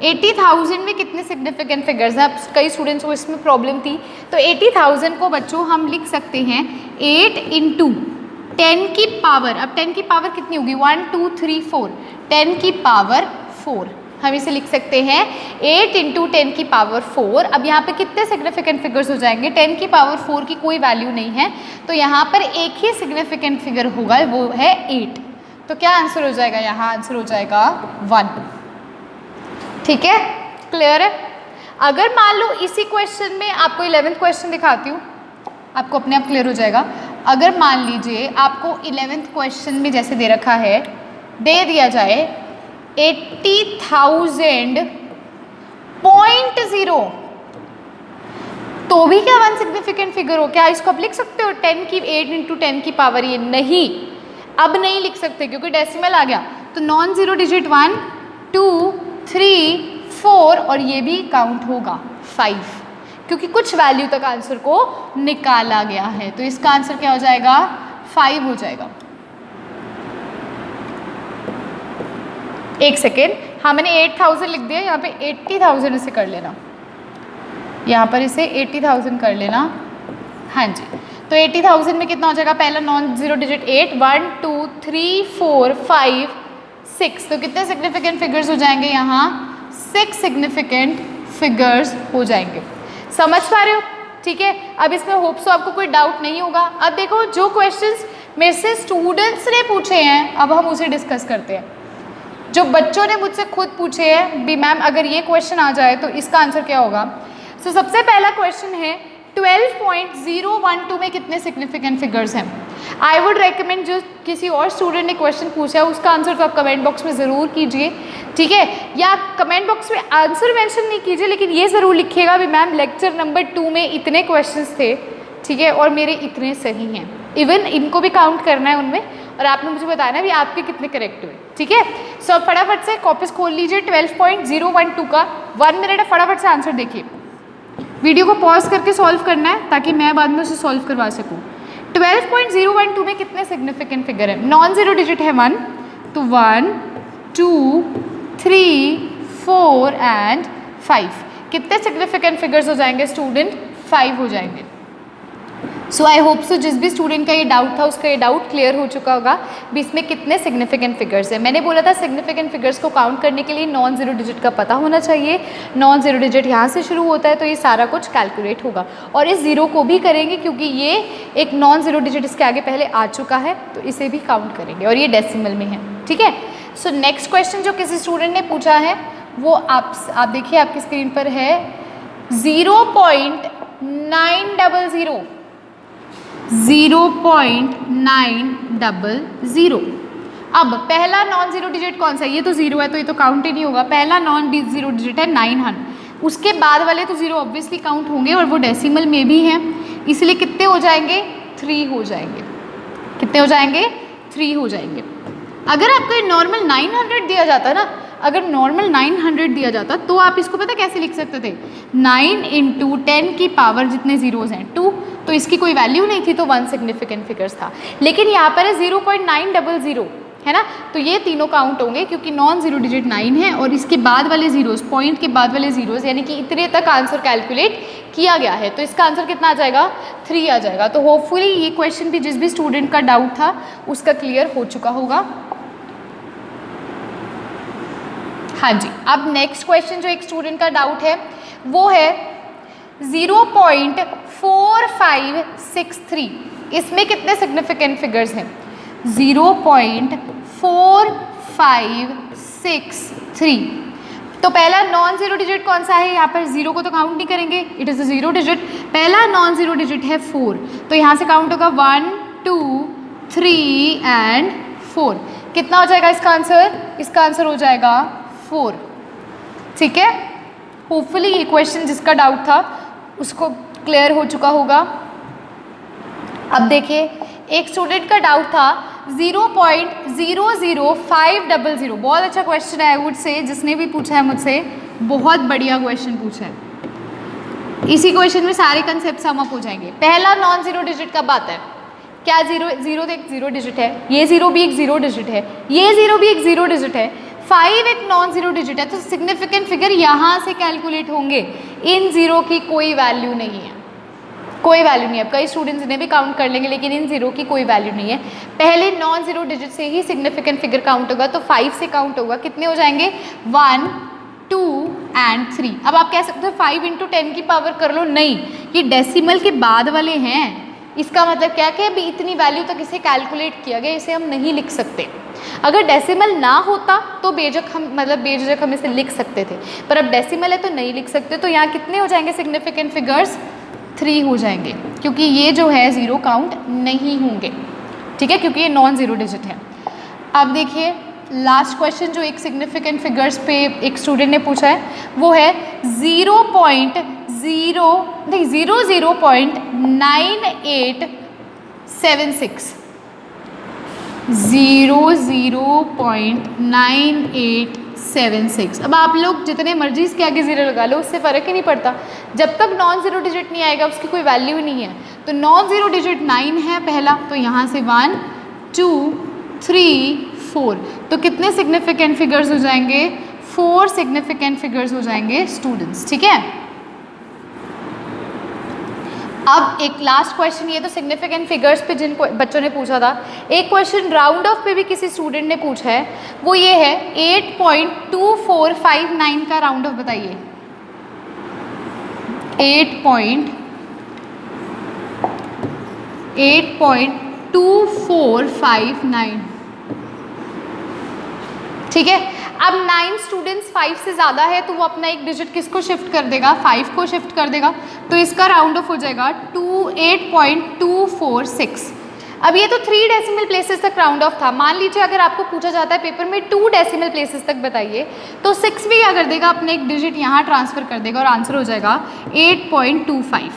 80,000 में कितने सिग्निफिकेंट फिगर्स हैं? अब कई स्टूडेंट्स को इसमें प्रॉब्लम थी, तो 80,000 को बच्चों हम लिख सकते हैं 8 इंटू 10 की पावर, अब 10 की पावर कितनी होगी? 1 2 3 4, 10 की पावर 4 हम इसे लिख सकते हैं 8 इंटू 10 की पावर 4। अब यहाँ पे कितने सिग्निफिकेंट फिगर्स हो जाएंगे? 10 की पावर 4 की कोई वैल्यू नहीं है, तो यहाँ पर एक ही सिग्निफिकेंट फिगर होगा, वो है 8। तो क्या आंसर हो जाएगा? यहाँ आंसर हो जाएगा 1। ठीक है, क्लियर है? अगर मान लो इसी क्वेश्चन में आपको 11th क्वेश्चन दिखाती हूँ, आपको अपने आप क्लियर हो जाएगा। अगर मान लीजिए आपको 11th क्वेश्चन में जैसे दे रखा है, दे दिया जाए 80,000.0, तो भी क्या 1 सिग्निफिकेंट फिगर हो? क्या इसको आप लिख सकते हो 10 की 8 इंटू 10 की पावर? ये नहीं, अब नहीं लिख सकते क्योंकि डेसिमल आ गया। तो नॉन जीरो डिजिट 1 2 3 4 और ये भी काउंट होगा 5, क्योंकि कुछ वैल्यू तक आंसर को निकाला गया है। तो इसका आंसर क्या हो जाएगा? 5 हो जाएगा। एक सेकेंड, हाँ मैंने 8000 लिख दिया, यहाँ पे 80,000 इसे कर लेना, यहाँ पर इसे 80,000 कर लेना। हाँ जी, तो 80,000 में कितना हो जाएगा? पहला नॉन जीरो डिजिट 8, 1 2 3 4 5 6, तो कितने सिग्निफिकेंट फिगर्स हो जाएंगे? यहाँ 6 सिग्निफिकेंट फिगर्स हो जाएंगे। समझ पा रहे हो? ठीक है, अब इसमें होप सो आपको कोई डाउट नहीं होगा। अब देखो जो क्वेश्चंस मेरे से स्टूडेंट्स ने पूछे हैं, अब हम उसे डिस्कस करते हैं। जो बच्चों ने मुझसे खुद पूछे हैं भी मैम अगर ये क्वेश्चन आ जाए तो इसका आंसर क्या होगा? सो सबसे पहला क्वेश्चन है 12.012 में कितने सिग्निफिकेंट फिगर्स हैं? आई वुड रेकमेंड जो किसी और स्टूडेंट ने क्वेश्चन पूछा है उसका आंसर तो आप कमेंट बॉक्स में ज़रूर कीजिए, ठीक है, या कमेंट बॉक्स में आंसर मेंशन नहीं कीजिए, लेकिन ये ज़रूर लिखिएगा भी मैम लेक्चर नंबर 2 में इतने क्वेश्चंस थे, ठीक है, और मेरे इतने सही हैं। इवन इनको भी काउंट करना है उनमें, और आपने मुझे बताना भी आपके कितने करेक्ट हुए। ठीक है, सो अब फटाफट से कॉपीज खोल लीजिए 12.012 का 1 मिनट है, फटाफट से आंसर देखिए। वीडियो को पॉज करके सॉल्व करना है ताकि मैं बाद में उसे सॉल्व करवा सकूँ। 12.012 में कितने सिग्निफिकेंट फिगर है? नॉन जीरो डिजिट है 1, तो 1 2 3 4 एंड 5। कितने सिग्निफिकेंट फिगर्स हो जाएंगे स्टूडेंट? 5 हो जाएंगे। सो आई होप सो जिस भी स्टूडेंट का ये डाउट था उसका ये डाउट क्लियर हो चुका होगा भी इसमें कितने सिग्निफिकेंट फिगर्स हैं। मैंने बोला था सिग्निफिकेंट फिगर्स को काउंट करने के लिए नॉन जीरो डिजिट का पता होना चाहिए। नॉन जीरो डिजिट यहाँ से शुरू होता है तो ये सारा कुछ कैलकुलेट होगा, और इस जीरो को भी करेंगे क्योंकि ये एक नॉन जीरो डिजिट इसके आगे पहले आ चुका है, तो इसे भी काउंट करेंगे और ये डेसिमल में है। ठीक है, सो नेक्स्ट क्वेश्चन जो किसी स्टूडेंट ने पूछा है वो आप देखिए आपकी स्क्रीन पर है 0.900। 0.900। अब पहला नॉन जीरो डिजिट कौन सा है? ये तो जीरो है तो ये तो काउंट ही नहीं होगा। पहला नॉन जीरो डिजिट है 900, उसके बाद वाले तो जीरो ऑब्वियसली काउंट होंगे और वो डेसिमल में भी हैं, इसलिए कितने हो जाएंगे? 3 हो जाएंगे। कितने हो जाएंगे? 3 हो जाएंगे। अगर आपको ये नॉर्मल 900 दिया जाता ना, अगर नॉर्मल 900 दिया जाता तो आप इसको पता कैसे लिख सकते थे? 9 × 10 की पावर जितने जीरोज़ हैं 2, तो इसकी कोई वैल्यू नहीं थी तो 1 सिग्निफिकेंट फिगर्स था। लेकिन यहाँ पर है 0.900, है ना, तो ये तीनों काउंट होंगे क्योंकि नॉन जीरो डिजिट 9 है और इसके बाद वाले जीरोज़, पॉइंट के बाद वाले जीरोज़, यानी कि इतने तक आंसर कैलकुलेट किया गया है, तो इसका आंसर कितना आ जाएगा? 3 आ जाएगा। तो होपफुली ये क्वेश्चन भी जिस भी स्टूडेंट का डाउट था उसका क्लियर हो चुका होगा। हाँ जी, अब नेक्स्ट क्वेश्चन जो एक स्टूडेंट का डाउट है वो है 0.4563। इसमें कितने सिग्निफिकेंट फिगर्स हैं? 0.4563। तो पहला नॉन जीरो डिजिट कौन सा है? यहाँ पर जीरो को तो काउंट नहीं करेंगे, it is a zero digit. पहला नॉन जीरो डिजिट है 4, तो यहाँ से काउंट होगा 1 2 3 एंड 4। कितना हो जाएगा इसका आंसर? इसका आंसर हो जाएगा 4। ठीक है, होपफुली ये क्वेश्चन जिसका डाउट था उसको क्लियर हो चुका होगा। अब देखिए एक स्टूडेंट का डाउट था 0.00500। बहुत अच्छा क्वेश्चन है, आई वुड से जिसने भी पूछा है मुझसे बहुत बढ़िया क्वेश्चन पूछा है। इसी क्वेश्चन में सारे कंसेप्ट सम अप हो जाएंगे। पहला नॉन जीरो डिजिट कब आता है? क्या जीरो एक जीरो डिजिट है, ये जीरो भी एक जीरो डिजिट है, ये जीरो भी एक जीरो डिजिट है, 5 एक नॉन जीरो डिजिट है, तो सिग्निफिकेंट फिगर यहाँ से कैलकुलेट होंगे। इन जीरो की कोई वैल्यू नहीं है, कोई वैल्यू नहीं है। अब कई स्टूडेंट्स इन्हें भी काउंट कर लेंगे लेकिन इन जीरो की कोई वैल्यू नहीं है। पहले नॉन जीरो डिजिट से ही सिग्निफिकेंट फिगर काउंट होगा, तो 5 से काउंट होगा। कितने हो जाएंगे? 1 2 एंड 3। अब आप कह सकते हो 5 × 10 की पावर कर लो, नहीं, ये डेसिमल के बाद वाले हैं। इसका मतलब क्या कि अभी इतनी वैल्यू तक इसे कैलकुलेट किया गया, इसे हम नहीं लिख सकते। अगर डेसिमल ना होता तो बेझक हम इसे लिख सकते थे, पर अब डेसिमल है तो नहीं लिख सकते। तो यहाँ कितने हो जाएंगे सिग्निफिकेंट फिगर्स? 3 हो जाएंगे, क्योंकि ये जो है ज़ीरो काउंट नहीं होंगे। ठीक है, क्योंकि ये नॉन ज़ीरो डिजिट है। अब देखिए लास्ट क्वेश्चन जो एक सिग्निफिकेंट फिगर्स पे एक स्टूडेंट ने पूछा है वो है 00.9876। 00.9876। अब आप लोग जितने मर्जी इसके आगे ज़ीरो लगा लो, उससे फ़र्क ही नहीं पड़ता। जब तक नॉन ज़ीरो डिजिट नहीं आएगा उसकी कोई वैल्यू ही नहीं है। तो नॉन ज़ीरो डिजिट 9 है पहला, तो यहाँ से 1 2 3 4, तो कितने सिग्निफिकेंट फिगर्स हो जाएंगे? 4 सिग्निफिकेंट फिगर्स हो जाएंगे स्टूडेंट्स। ठीक है, अब एक लास्ट क्वेश्चन, ये तो सिग्निफिकेंट फिगर्स पे जिन बच्चों ने पूछा था। एक क्वेश्चन राउंड ऑफ पे भी किसी स्टूडेंट ने पूछा है, वो ये है 8.2459 का राउंड ऑफ बताइए। 8.2459। ठीक है, अब 9 स्टूडेंट्स 5 से ज़्यादा है तो वो अपना एक डिजिट किसको शिफ्ट कर देगा? 5 को शिफ्ट कर देगा, तो इसका राउंड ऑफ हो जाएगा 8.246। अब ये तो 3 डेसिमल प्लेसेस तक राउंड ऑफ था। मान लीजिए अगर आपको पूछा जाता है पेपर में 2 डेसिमल प्लेसेस तक बताइए, तो 6 भी क्या कर देगा? अपने एक डिजिट यहाँ ट्रांसफ़र कर देगा और आंसर हो जाएगा 8.25।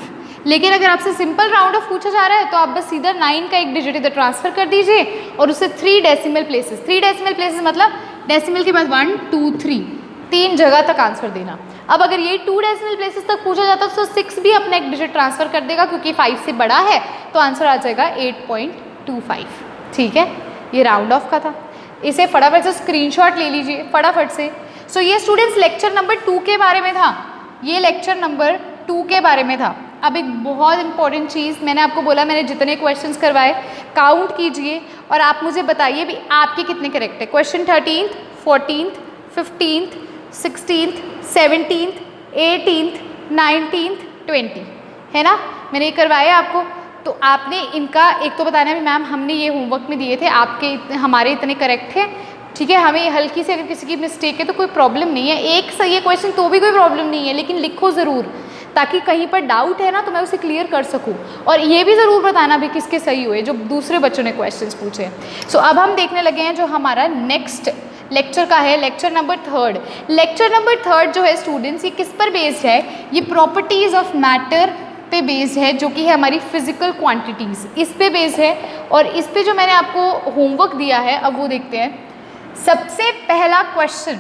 लेकिन अगर आपसे सिंपल राउंड ऑफ पूछा जा रहा है तो आप बस सीधा 9 का एक डिजिट इधर ट्रांसफ़र कर दीजिए और उससे 3 डेसिमल प्लेसेस, 3 डेसिमल प्लेसेस मतलब डेसिमल के बाद 1 2 3, 3 जगह तक आंसर देना। अब अगर ये 2 डेसिमल प्लेसेस तक पूछा जाता तो 6 भी अपना एक डिजिट ट्रांसफ़र कर देगा, क्योंकि 5 से बड़ा है तो आंसर आ जाएगा 8.25। ठीक है, ये राउंड ऑफ का था। इसे फटाफट से स्क्रीनशॉट ले लीजिए फटाफट से। सो ये स्टूडेंट्स लेक्चर नंबर 2 के बारे में था, ये लेक्चर नंबर 2 के बारे में था। अब एक बहुत इंपॉर्टेंट चीज़, मैंने आपको बोला मैंने जितने क्वेश्चंस करवाए काउंट कीजिए और आप मुझे बताइए भी आपके कितने करेक्ट है। Question 13th, 14th, 15th, 16th, 17th, 18th, 19th, 20 है ना, मैंने ये करवाया आपको। तो आपने इनका एक तो बताना है मैम हमने ये होमवर्क में दिए थे, आपके हमारे इतने करेक्ट हैं, ठीक है। हमें हल्की से अगर किसी की मिस्टेक है तो कोई प्रॉब्लम नहीं है, एक सही है क्वेश्चन तो भी कोई प्रॉब्लम नहीं है, लेकिन लिखो ज़रूर ताकि कहीं पर डाउट है ना तो मैं उसे क्लियर कर सकूं। और ये भी ज़रूर बताना भी किसके सही हुए जो दूसरे बच्चों ने क्वेश्चंस पूछे। सो अब हम देखने लगे हैं जो हमारा नेक्स्ट लेक्चर का है, लेक्चर नंबर 3। लेक्चर नंबर 3 जो है स्टूडेंट्स, ये किस पर बेस्ड है, ये प्रॉपर्टीज़ ऑफ मैटर पे बेस्ड है, जो कि है हमारी फिजिकल क्वांटिटीज़, इस पे बेस्ड है। और इस पे जो मैंने आपको होमवर्क दिया है अब वो देखते हैं। सबसे पहला क्वेश्चन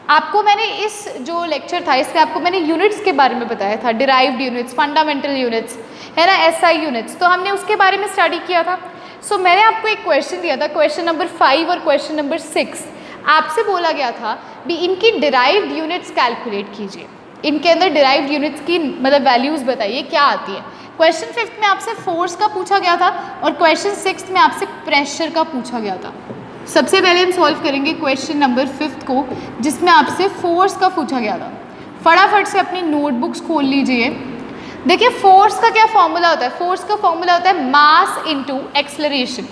आपको मैंने इस जो लेक्चर था इसमें आपको मैंने यूनिट्स के बारे में बताया था, डिराइव्ड यूनिट्स, फंडामेंटल यूनिट्स है ना, एसआई यूनिट्स, तो हमने उसके बारे में स्टडी किया था। सो मैंने आपको एक क्वेश्चन दिया था, क्वेश्चन नंबर 5 और क्वेश्चन नंबर 6। आपसे बोला गया था भी इनकी डिराइव्ड यूनिट्स कैलकुलेट कीजिए, इनके अंदर डिराइव्ड यूनिट्स की मतलब वैल्यूज़ बताइए क्या आती है। क्वेश्चन 5 में आपसे फोर्स का पूछा गया था और क्वेश्चन 6 में आपसे प्रेशर का पूछा गया था। सबसे पहले हम सॉल्व करेंगे क्वेश्चन नंबर 5 को, जिसमें आपसे फोर्स का पूछा गया था। फटाफट से अपनी नोटबुक्स खोल लीजिए। देखिए फोर्स का क्या फॉर्मूला होता है, फोर्स का फॉर्मूला होता है मास इनटू एक्सेलरेशन।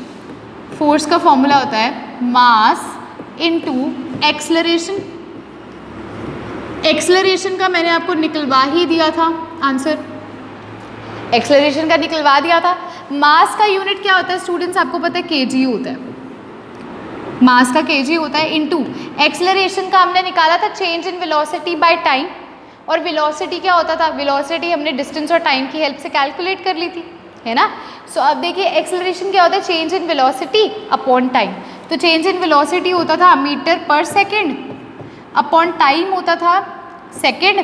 फोर्स का फॉर्मूला होता है मास इनटू एक्सेलरेशन। एक्सेलरेशन का मैंने आपको निकलवा ही दिया था आंसर, एक्सेलरेशन का निकलवा दिया था। मास का यूनिट क्या होता है स्टूडेंट्स, आपको पता है केजी होता है, मास का केजी होता है, इनटू एक्सेलरेशन का हमने निकाला था change in velocity by time. और वेलोसिटी क्या होता था, वेलोसिटी हमने डिस्टेंस और टाइम की हेल्प से कैलकुलेट कर ली थी, है ना। सो अब देखिए एक्सेलरेशन क्या होता है, change in velocity upon time. तो चेंज इन वेलोसिटी होता था मीटर पर सेकेंड अपॉन टाइम होता था सेकेंड,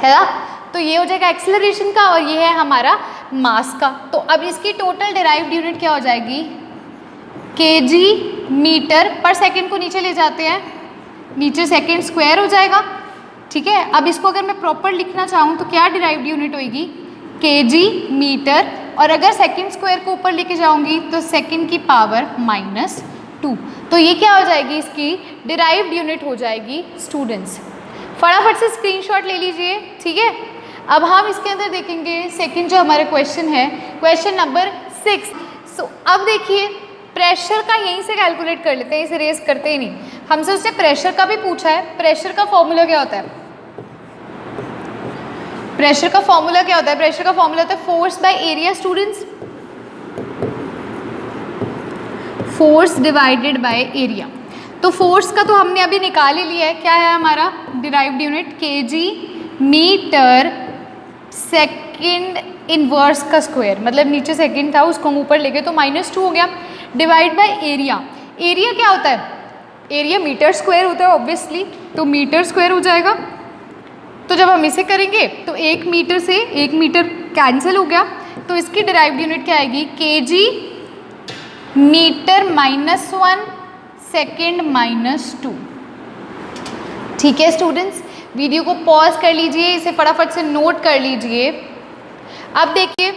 है ना। तो ये हो जाएगा एक्सेलरेशन का और ये है हमारा मास का। तो अब इसकी टोटल डिराइव्ड यूनिट क्या हो जाएगी, केजी मीटर पर सेकेंड को नीचे ले जाते हैं, नीचे सेकेंड स्क्वायर हो जाएगा, ठीक है। अब इसको अगर मैं प्रॉपर लिखना चाहूँ तो क्या डिराइव्ड यूनिट होगी, केजी मीटर, और अगर सेकेंड स्क्वायर को ऊपर लेके जाऊँगी तो सेकेंड की पावर -2। तो ये क्या हो जाएगी, इसकी डिराइव्ड यूनिट हो जाएगी स्टूडेंट्स। फटाफट से स्क्रीनशॉट ले लीजिए, ठीक है। अब हम इसके अंदर देखेंगे सेकंड जो हमारा क्वेश्चन है, क्वेश्चन नंबर 6। सो अब देखिए प्रेशर का यहीं से कैलकुलेट कर लेते हैं, इसे रेस करते ही नहीं। हमसे उसने प्रेशर का भी पूछा है। प्रेशर का फॉर्मूला क्या होता है, प्रेशर का फॉर्मूला क्या होता है, प्रेशर का फॉर्मूला होता है force by area students, force divided by area. तो फोर्स का तो हमने अभी निकाल ही लिया है, क्या है हमारा derived unit, KG metre second inverse का स्क्वायर, मतलब नीचे सेकेंड था उसको हम ऊपर ले गए तो -2 हो गया, डिवाइड बाय एरिया। एरिया क्या होता है, एरिया मीटर स्क्वायर होता है ऑब्वियसली, तो मीटर स्क्वायर हो जाएगा। तो जब हम इसे करेंगे तो 1 मीटर से 1 मीटर कैंसिल हो गया, तो इसकी डिराइव्ड यूनिट क्या आएगी, केजी मीटर -1 सेकेंड -2। ठीक है स्टूडेंट्स, वीडियो को पॉज कर लीजिए, इसे फटाफट से नोट कर लीजिए। अब देखिए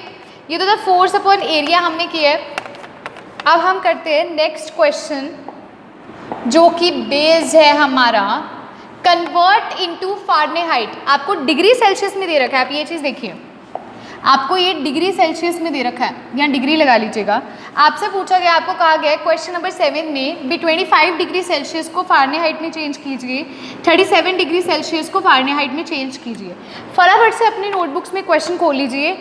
ये तो था फोर्स अपॉन एरिया हमने किया है। अब हम करते हैं नेक्स्ट क्वेश्चन जो कि बेस्ड है हमारा कन्वर्ट इनटू फारेनहाइट। आपको डिग्री सेल्सियस में दे रखा है, आप ये चीज़ देखिए, आपको ये डिग्री सेल्सियस में दे रखा है, यहाँ डिग्री लगा लीजिएगा। आपसे पूछा गया, आपको कहा गया है क्वेश्चन नंबर 7 में भी 25 डिग्री सेल्सियस को फारेनहाइट में चेंज कीजिए, 37 डिग्री सेल्सियस को फारेनहाइट में चेंज कीजिए। फटाफट से अपनी नोटबुक्स में क्वेश्चन खोल लीजिए।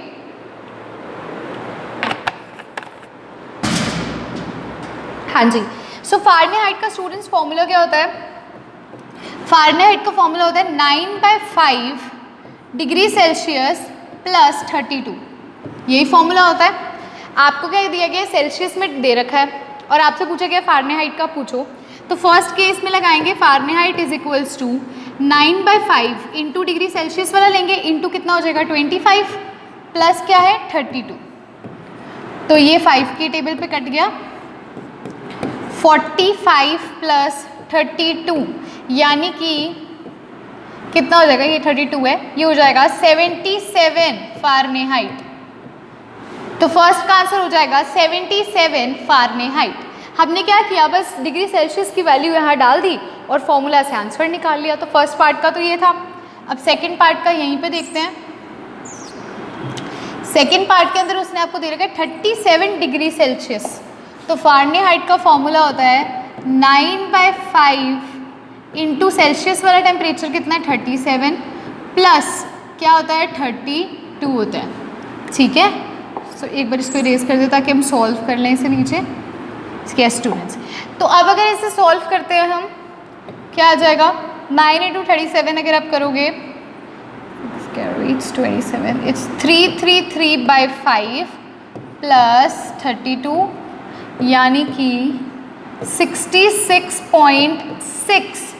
हाँ जी, सो फारेनहाइट का स्टूडेंट्स फॉर्मूला क्या होता है, फारेनहाइट का फॉर्मूला होता है 9/5 डिग्री सेल्सियस प्लस 32, यही फॉर्मूला होता है। आपको क्या दिया गया, सेल्सियस में दे रखा है और आपसे पूछा गया फारेनहाइट का पूछो, तो फर्स्ट केस में लगाएंगे Fahrenheit is equals to 9/5 into degree Celsius वाला लेंगे, इंटू कितना हो जाएगा 25 प्लस क्या है 32, तो ये 5 की टेबल पे कट गया, 45 प्लस 32 यानी कि कितना हो जाएगा, ये 32 है, ये हो जाएगा 77 फ़ारेनहाइट। तो फर्स्ट का आंसर हो जाएगा 77 फ़ारेनहाइट। हमने क्या किया, बस डिग्री सेल्सियस की वैल्यू यहाँ डाल दी और फॉर्मूला से आंसर निकाल लिया। तो फर्स्ट पार्ट का तो ये था। अब सेकंड पार्ट का यहीं पे देखते हैं। सेकंड पार्ट के अंदर उसने आपको दे रखा है 37 डिग्री सेल्सियस। तो फ़ारेनहाइट का फॉर्मूला होता है 9/5 इंटू सेल्सियस वाला टेम्परेचर कितना है 37 प्लस क्या होता है 32 होता है। ठीक है, तो एक बार इसको इरेज कर दे ताकि हम सॉल्व कर लें इसे नीचे। यस स्टूडेंट्स, तो अब अगर इसे सॉल्व करते हैं हम, क्या आ जाएगा 9 इंटू 37 अगर आप करोगे, इट्स 27, इट्स 333/5 प्लस 32 यानी कि 66.6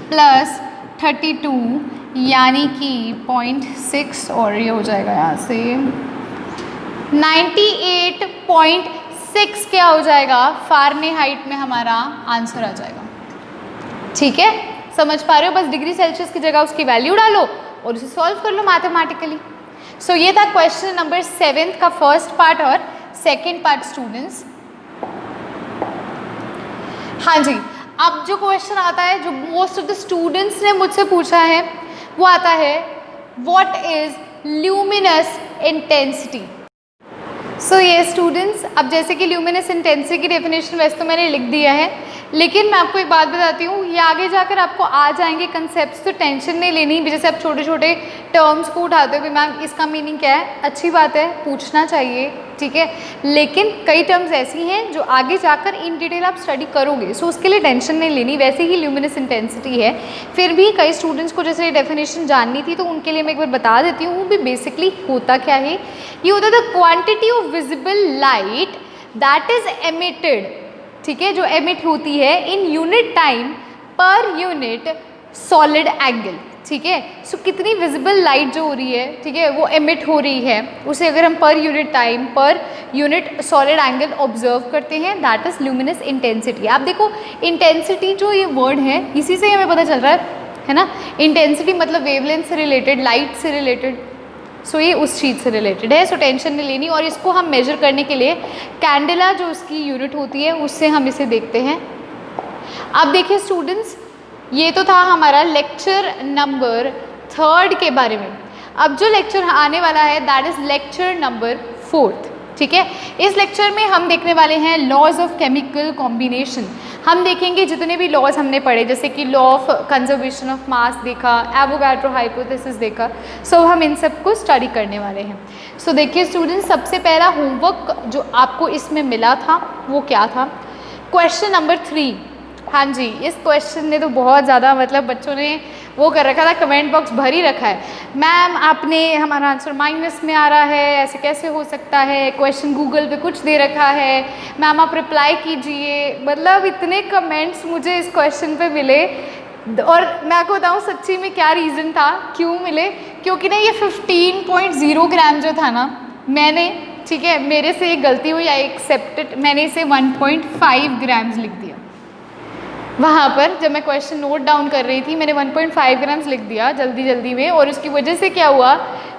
प्लस 32 यानी कि 0.6 और ये हो जाएगा यहाँ से 98.6 क्या हो जाएगा फ़ारेनहाइट में हमारा आंसर आ जाएगा। ठीक है, समझ पा रहे हो? बस डिग्री सेल्सियस की जगह उसकी वैल्यू डालो और उसे सॉल्व कर लो मैथमेटिकली। सो ये था क्वेश्चन नंबर 7 का फर्स्ट पार्ट और सेकंड पार्ट स्टूडेंट्स। हाँ जी, अब जो क्वेश्चन आता है जो मोस्ट ऑफ द स्टूडेंट्स ने मुझसे पूछा है वो आता है व्हाट इज ल्यूमिनस इंटेंसिटी। सो ये स्टूडेंट्स, अब जैसे कि ल्यूमिनस इंटेंसिटी की डेफिनेशन वैसे तो मैंने लिख दिया है, लेकिन मैं आपको एक बात बताती हूँ, ये आगे जाकर आपको आ जाएंगे कंसेप्ट्स, तो टेंशन नहीं लेनी। जैसे आप छोटे छोटे टर्म्स को उठाते हो कि मैम इसका मीनिंग क्या है, अच्छी बात है, पूछना चाहिए, ठीक है, लेकिन कई टर्म्स ऐसी हैं जो आगे जाकर इन डिटेल आप स्टडी करोगे, सो उसके लिए टेंशन नहीं लेनी। वैसे ही ल्यूमिनस इंटेंसिटी है, फिर भी कई स्टूडेंट्स को जैसे डेफिनेशन जाननी थी तो उनके लिए मैं एक बार बता देती हूँ। भी बेसिकली होता क्या है, ये होता है the quantity of visible light that is emitted, ठीक है, जो एमिट होती है in unit time per unit solid angle. ठीक है, सो कितनी विजिबल लाइट जो हो रही है, ठीक है, वो एमिट हो रही है, उसे अगर हम per unit time per unit solid angle observe करते हैं, दैट इज ल्यूमिनस इंटेंसिटी। आप देखो इंटेंसिटी जो ये वर्ड है इसी से हमें पता चल रहा है ना, इंटेंसिटी मतलब वेवलेंथ से रिलेटेड, लाइट से रिलेटेड, सो ये उस चीज़ से रिलेटेड है, सो टेंशन नहीं लेनी। और इसको हम मेजर करने के लिए कैंडेला जो उसकी यूनिट होती है उससे हम इसे देखते हैं। अब देखिए स्टूडेंट्स, ये तो था हमारा लेक्चर नंबर 3 के बारे में। अब जो लेक्चर आने वाला है दैट इज़ लेक्चर नंबर 4। ठीक है, इस लेक्चर में हम देखने वाले हैं लॉज ऑफ केमिकल कॉम्बिनेशन। हम देखेंगे जितने भी लॉज हमने पढ़े, जैसे कि लॉ ऑफ कंजर्वेशन ऑफ मास देखा, एवोगाड्रो हाइपोथेसिस देखा, सो हम इन सब को स्टडी करने वाले हैं। सो देखिए स्टूडेंट्स, सबसे पहला होमवर्क जो आपको इसमें मिला था वो क्या था, क्वेश्चन नंबर 3। हाँ जी, इस क्वेश्चन ने तो बहुत ज़्यादा मतलब बच्चों ने वो कर रखा था, कमेंट बॉक्स भर ही रखा है, मैम आपने हमारा आंसर माइनस में आ रहा है, ऐसे कैसे हो सकता है, क्वेश्चन गूगल पे कुछ दे रखा है, मैम आप रिप्लाई कीजिए। मतलब इतने कमेंट्स मुझे इस क्वेश्चन पे मिले, और मैं आपको बताऊँ सच्ची में क्या रीज़न था क्यों मिले, क्योंकि ना ये 15.0 ग्राम जो था ना, मैंने, ठीक है, मेरे से एक गलती हुई, आई एक्सेप्टेड, मैंने इसे 1.5 ग्राम्स लिख दिया। वहाँ पर जब मैं क्वेश्चन नोट डाउन कर रही थी मैंने 1.5 ग्राम्स लिख दिया जल्दी में, और उसकी वजह से क्या हुआ,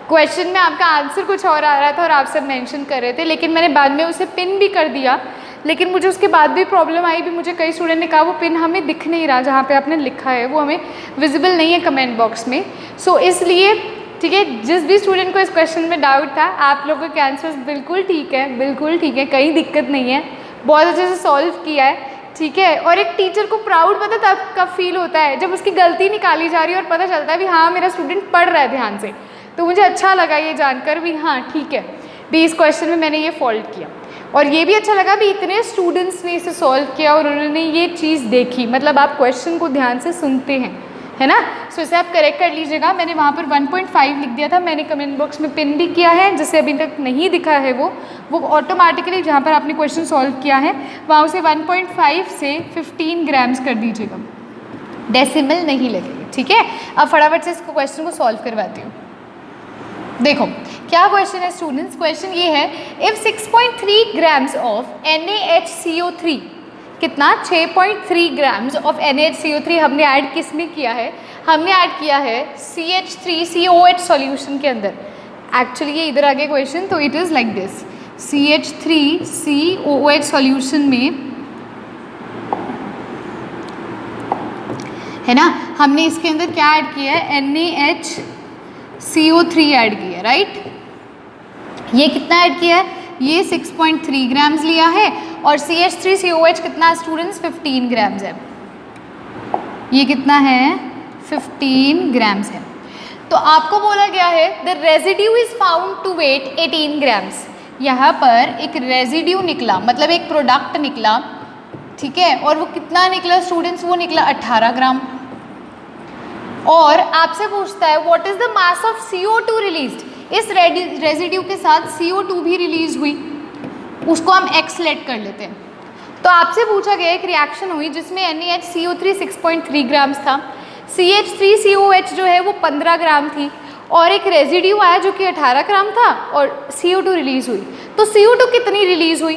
क्वेश्चन में आपका आंसर कुछ और आ रहा था और आप सब मेंशन कर रहे थे, लेकिन मैंने बाद में उसे पिन भी कर दिया, लेकिन मुझे उसके बाद भी प्रॉब्लम आई भी, मुझे कई स्टूडेंट ने कहा वो पिन हमें दिख नहीं रहा, जहाँ पे आपने लिखा है वो हमें विजिबल नहीं है कमेंट बॉक्स में। सो इसलिए, ठीक है, जिस भी स्टूडेंट को इस क्वेश्चन में डाउट था, आप लोगों के आंसर्स बिल्कुल ठीक है, बिल्कुल ठीक है, कहीं दिक्कत नहीं है, बहुत अच्छे से सॉल्व किया है। ठीक है, और एक टीचर को प्राउड पता तब कब फील होता है जब उसकी गलती निकाली जा रही है और पता चलता है भी हाँ मेरा स्टूडेंट पढ़ रहा है ध्यान से। तो मुझे अच्छा लगा ये जानकर भी, हाँ ठीक है भी इस क्वेश्चन में मैंने ये फॉल्ट किया, और ये भी अच्छा लगा भी इतने स्टूडेंट्स ने इसे सॉल्व किया और उन्होंने ये चीज़ देखी, मतलब आप क्वेश्चन को ध्यान से सुनते हैं, है ना। सो इसे आप करेक्ट कर लीजिएगा। मैंने वहाँ पर 1.5 लिख दिया था, मैंने कमेंट बॉक्स में पिन भी किया है, जिसे अभी तक नहीं दिखा है वो ऑटोमेटिकली जहाँ पर आपने क्वेश्चन सॉल्व किया है वहाँ उसे 1.5 से 15 ग्राम्स कर दीजिएगा, डेसिमल नहीं लगेगी। ठीक है, अब फटाफट से इसको क्वेश्चन को सॉल्व करवाती हूँ। देखो क्या क्वेश्चन है स्टूडेंट्स, क्वेश्चन ये है, इफ़ 6.3 ग्राम्स ऑफ NaHCO3, कितना 6.3 ग्राम्स ऑफ NaHCO3 हमने ऐड किस में किया है, हमने ऐड किया है CH3COH सॉल्यूशन के अंदर। एक्चुअली ये इधर आ गया क्वेश्चन, तो it is like this, CH3COH solution में है ना, हमने इसके अंदर क्या ऐड किया है, NaHCO3 ऐड किया है, राइट। ये कितना ऐड किया है, ये 6.3 ग्राम्स लिया है, और CH3COH कितना स्टूडेंट्स, 15 ग्राम्स है। ये कितना है, 15 ग्राम्स है। तो आपको बोला गया है the residue is found to weight 18 grams. यहाँ पर एक रेजिड्यू निकला, मतलब एक प्रोडक्ट निकला, ठीक है, और वो कितना निकला स्टूडेंट्स, वो निकला 18 ग्राम। और आपसे पूछता है what is the mass of CO2 released. इस रेजिड्यू के साथ CO2 भी रिलीज हुई, उसको हम X लेट कर लेते हैं। तो आपसे पूछा गया एक रिएक्शन हुई जिसमें NaHCO3 6.3 ग्राम्स था, CH3COH जो है वो 15 ग्राम थी, और एक रेजिड्यू आया जो कि 18 ग्राम था, और CO2 रिलीज़ हुई। तो CO2 कितनी रिलीज़ हुई,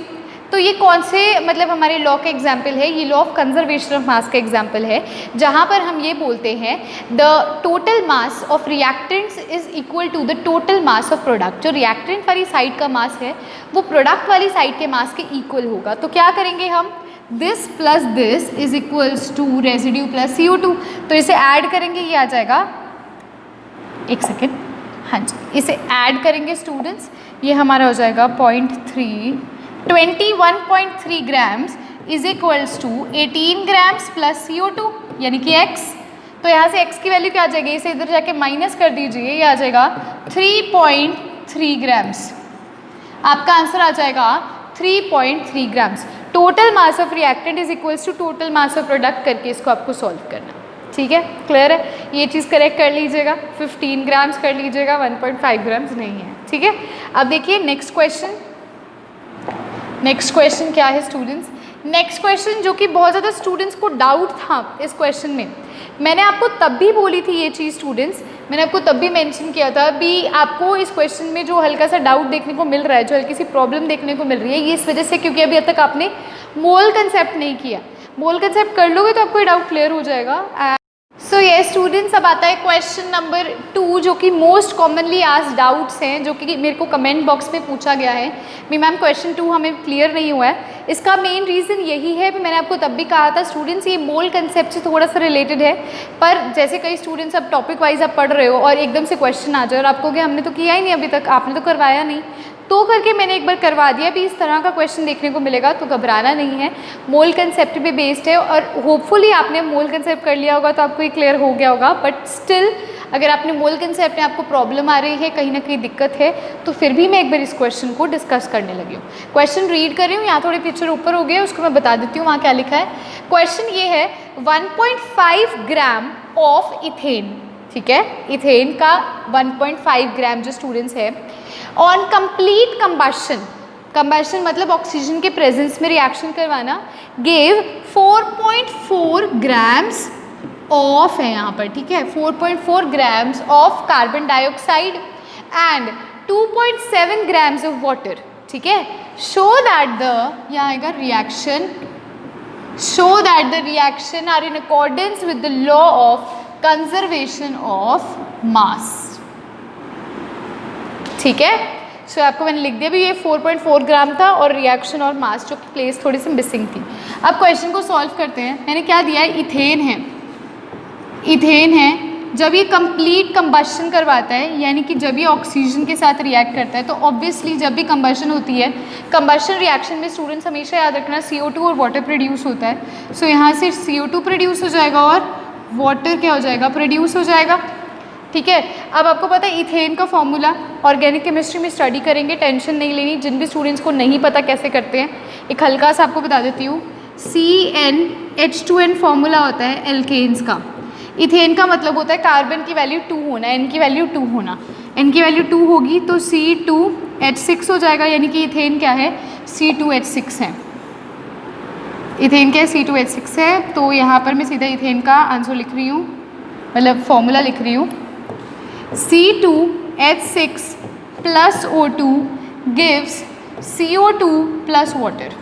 तो ये कौन से मतलब हमारे लॉ का एग्जाम्पल है, ये law of conservation of mass का एग्जाम्पल है, जहाँ पर हम ये बोलते हैं the total mass of reactants is equal to the total mass of product. जो रिएक्टेंट वाली साइड का मास है वो प्रोडक्ट वाली साइड के मास के इक्वल होगा। तो क्या करेंगे हम, this plus this is equals to residue plus CO2, तो इसे ऐड करेंगे, ये आ जाएगा, एक सेकेंड, हाँ जी, इसे ऐड करेंगे स्टूडेंट्स, ये हमारा हो जाएगा 21.3 grams is equals to 18 grams plus CO2 यानी कि X। तो यहाँ से X की वैल्यू क्या आ जाएगी, इसे इधर जाके माइनस कर दीजिए, ये आ जाएगा 3.3 ग्राम्स। आपका आंसर आ जाएगा 3.3 grams. Total mass of reactant is equals to total mass of product करके इसको आपको सॉल्व करना, ठीक है, क्लियर है। ये चीज़ करेक्ट कर लीजिएगा, 15 ग्राम्स कर लीजिएगा, 1.5 ग्राम्स नहीं है, ठीक है। अब देखिए नेक्स्ट क्वेश्चन। नेक्स्ट क्वेश्चन क्या है स्टूडेंट्स, नेक्स्ट क्वेश्चन जो कि बहुत ज़्यादा स्टूडेंट्स को डाउट था इस क्वेश्चन में, मैंने आपको तब भी बोली थी ये चीज़ स्टूडेंट्स, मैंने आपको तब भी मेंशन किया था भी आपको इस क्वेश्चन में जो हल्का सा डाउट देखने को मिल रहा है, जो हल्की सी प्रॉब्लम देखने को मिल रही है, ये इस वजह से क्योंकि अभी तक आपने मोल कंसेप्ट नहीं किया। मोल कंसेप्ट कर लोगे तो आपको ये डाउट क्लियर हो जाएगा। सो ये स्टूडेंट्स, अब आता है क्वेश्चन नंबर 2 जो कि मोस्ट कॉमनली आस्क्ड डाउट्स हैं, जो कि मेरे को कमेंट बॉक्स में पूछा गया है भी मैम क्वेश्चन 2 हमें क्लियर नहीं हुआ है। इसका मेन रीज़न यही है कि मैंने आपको तब भी कहा था स्टूडेंट्स ये मोल कंसेप्ट से थोड़ा सा रिलेटेड है, पर जैसे कई स्टूडेंट्स अब टॉपिक वाइज आप पढ़ रहे हो और एकदम से क्वेश्चन आ जाए और आपको कि हमने तो किया ही नहीं अभी तक, आपने तो करवाया नहीं, तो करके मैंने एक बार करवा दिया भी इस तरह का क्वेश्चन देखने को मिलेगा, तो घबराना नहीं है। मोल कंसेप्ट पे बेस्ड है और होपफुली आपने मोल कंसेप्ट कर लिया होगा तो आपको ये क्लियर हो गया होगा, बट स्टिल अगर आपने मोल कंसेप्ट में आपको प्रॉब्लम आ रही है, कहीं ना कहीं दिक्कत है, तो फिर भी मैं एक बार इस क्वेश्चन को डिस्कस करने लगी हूँ। क्वेश्चन रीड कर रही हूँ, यहाँ थोड़ी पिक्चर ऊपर हो गया, उसको मैं बता देती हूँ वहाँ क्या लिखा है। क्वेश्चन ये है 1.5 ग्राम ऑफ इथेन, ठीक है, इथेन का 1.5 ग्राम जो स्टूडेंट्स है ऑन कंप्लीट कंबशन, कंबशन मतलब ऑक्सीजन के प्रेजेंस में रिएक्शन करवाना, गेव 4.4 ग्राम्स ऑफ है यहाँ पर, ठीक है, 4.4 grams of carbon dioxide and 2.7 grams of water, ठीक है। शो दैट द, यहाँ आएगा reaction, show that the reaction are in accordance with the law of conservation of mass, ठीक है। सो आपको मैंने लिख दिया भी ये 4.4 ग्राम था और रिएक्शन और मास जो की प्लेस थोड़ी सी मिसिंग थी। अब क्वेश्चन को सॉल्व करते हैं। मैंने क्या दिया है, इथेन है, इथेन है, जब ये कंप्लीट कंबशन करवाता है यानी कि जब ये ऑक्सीजन के साथ रिएक्ट करता है, तो ऑब्वियसली जब भी कंबशन होती है, कंबशन रिएक्शन में स्टूडेंट्स हमेशा याद रखना CO2 और वाटर प्रोड्यूस होता है। सो यहाँ से CO2 प्रोड्यूस हो जाएगा और वाटर क्या हो जाएगा, प्रोड्यूस हो जाएगा, ठीक है। अब आपको पता है इथेन का फॉर्मूला ऑर्गेनिक केमिस्ट्री में स्टडी करेंगे, टेंशन नहीं लेनी। जिन भी स्टूडेंट्स को नहीं पता कैसे करते हैं, एक हल्का सा आपको बता देती हूँ। CnH2n फॉर्मूला होता है एल्केन्स का। इथेन का मतलब होता है कार्बन की वैल्यू 2 होना, N की वैल्यू 2 होना। N की वैल्यू 2 होगी तो C2H6 हो जाएगा, यानी कि इथेन क्या है, C2H6 है। इथेन क्या है, C2H6 है। तो यहाँ पर मैं सीधा इथेन का आंसर लिख रही हूँ, मतलब फॉर्मूला लिख रही हूँ। C2H6 plus O2 gives CO2 plus water,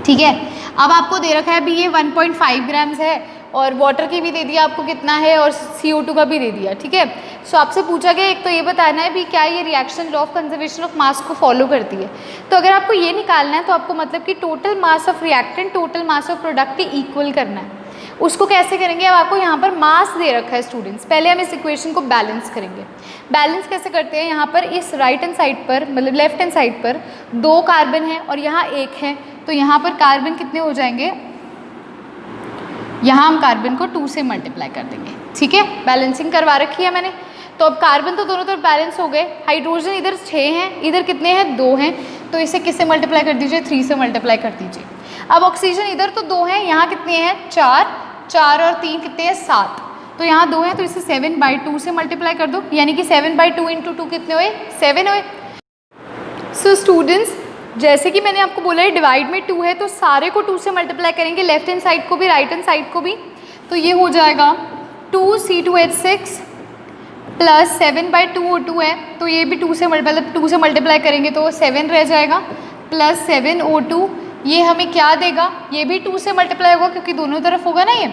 ठीक है। अब आपको दे रखा है भी ये 1.5 ग्राम्स है और वाटर की भी दे दिया आपको कितना है, और CO2 का भी दे दिया, ठीक है। सो आपसे पूछा गया एक तो ये बताना है भी क्या ये reaction law of conservation of mass को फॉलो करती है। तो अगर आपको ये निकालना है तो आपको मतलब कि total mass of reactant total mass of product के इक्वल करना है। उसको कैसे करेंगे, अब आपको यहाँ पर मास दे रखा है स्टूडेंट्स, पहले हम इस इक्वेशन को बैलेंस करेंगे। बैलेंस कैसे करते हैं, यहाँ पर इस राइट हैंड साइड पर मतलब लेफ्ट हैंड साइड पर 2 कार्बन है और यहाँ 1 है, तो यहाँ पर कार्बन कितने हो जाएंगे, यहाँ हम कार्बन को 2 से मल्टीप्लाई कर देंगे, ठीक है। बैलेंसिंग करवा रखी है मैंने। तो अब कार्बन तो दोनों तरफ बैलेंस हो गए, हाइड्रोजन इधर 6 हैं, इधर कितने हैं 2 हैं, तो इसे किससे मल्टीप्लाई कर दीजिए, 3 से मल्टीप्लाई कर दीजिए। अब ऑक्सीजन इधर तो 2 हैं, यहाँ कितने हैं 4 और 3 कितने हैं 7, तो यहाँ 2 हैं, तो इसे 7/2 से मल्टीप्लाई कर दो, यानी कि 7/2 × 2 कितने हुए 7 हुए। सो स्टूडेंट्स जैसे कि मैंने आपको बोला है डिवाइड में 2 है, तो सारे को 2 से मल्टीप्लाई करेंगे, लेफ्ट हैंड साइड को भी राइट हैंड साइड को भी, तो ये हो जाएगा 2C2H6 प्लस 7/2 O2 है, तो ये भी 2 से मल्टीप्लाई करेंगे तो 7 रह जाएगा, प्लस 7 O2, ये हमें क्या देगा, ये भी 2 से मल्टीप्लाई होगा क्योंकि दोनों तरफ होगा ना, ये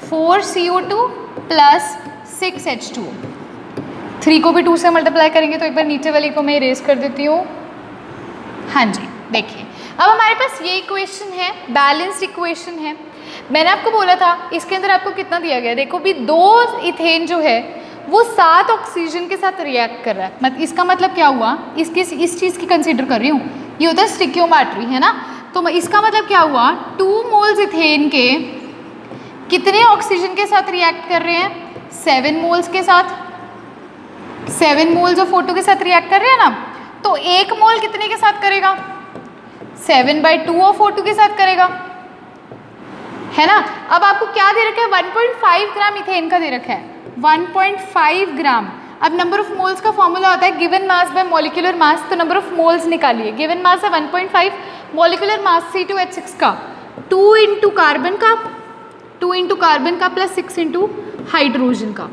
4CO2 प्लस 6H2, 3 को भी 2 से मल्टीप्लाई करेंगे, तो एक बार नीचे वाली को मैं इरेज कर देती हूँ। हाँ जी, देखिए अब हमारे पास ये इक्वेशन है, बैलेंस्ड इक्वेशन है। मैंने आपको बोला था इसके अंदर आपको कितना दिया गया, देखो भी 2 इथेन जो है वो 7 ऑक्सीजन के साथ रिएक्ट कर रहा है। इसका मतलब क्या हुआ, इस चीज़ की कंसीडर कर रही हूँ, ये होता है स्टिक्योमेट्री, है ना। तो इसका मतलब क्या हुआ, 2 मोल्स इथेन के कितने ऑक्सीजन के साथ रिएक्ट कर रहे हैं, 7 मोल्स के साथ, 7 मोल्स ऑफ O2 के साथ रिएक्ट कर रहे हैं ना, तो 1 मोल कितने के साथ करेगा, 7/2 ऑफ O2 के साथ करेगा, है ना। अब आपको क्या दे रखा है, 1.5 ग्राम इथेन का दे रखा है, 1.5 ग्राम। अब नंबर ऑफ मोल्स का फॉर्मूला होता है given mass bye molecular mass, तो नंबर ऑफ मोल्स निकालिए, गिवन मास है 1.5, मॉलिक्यूलर मास C2H6 का 2 इंटू कार्बन का प्लस 6 इंटू हाइड्रोजन का,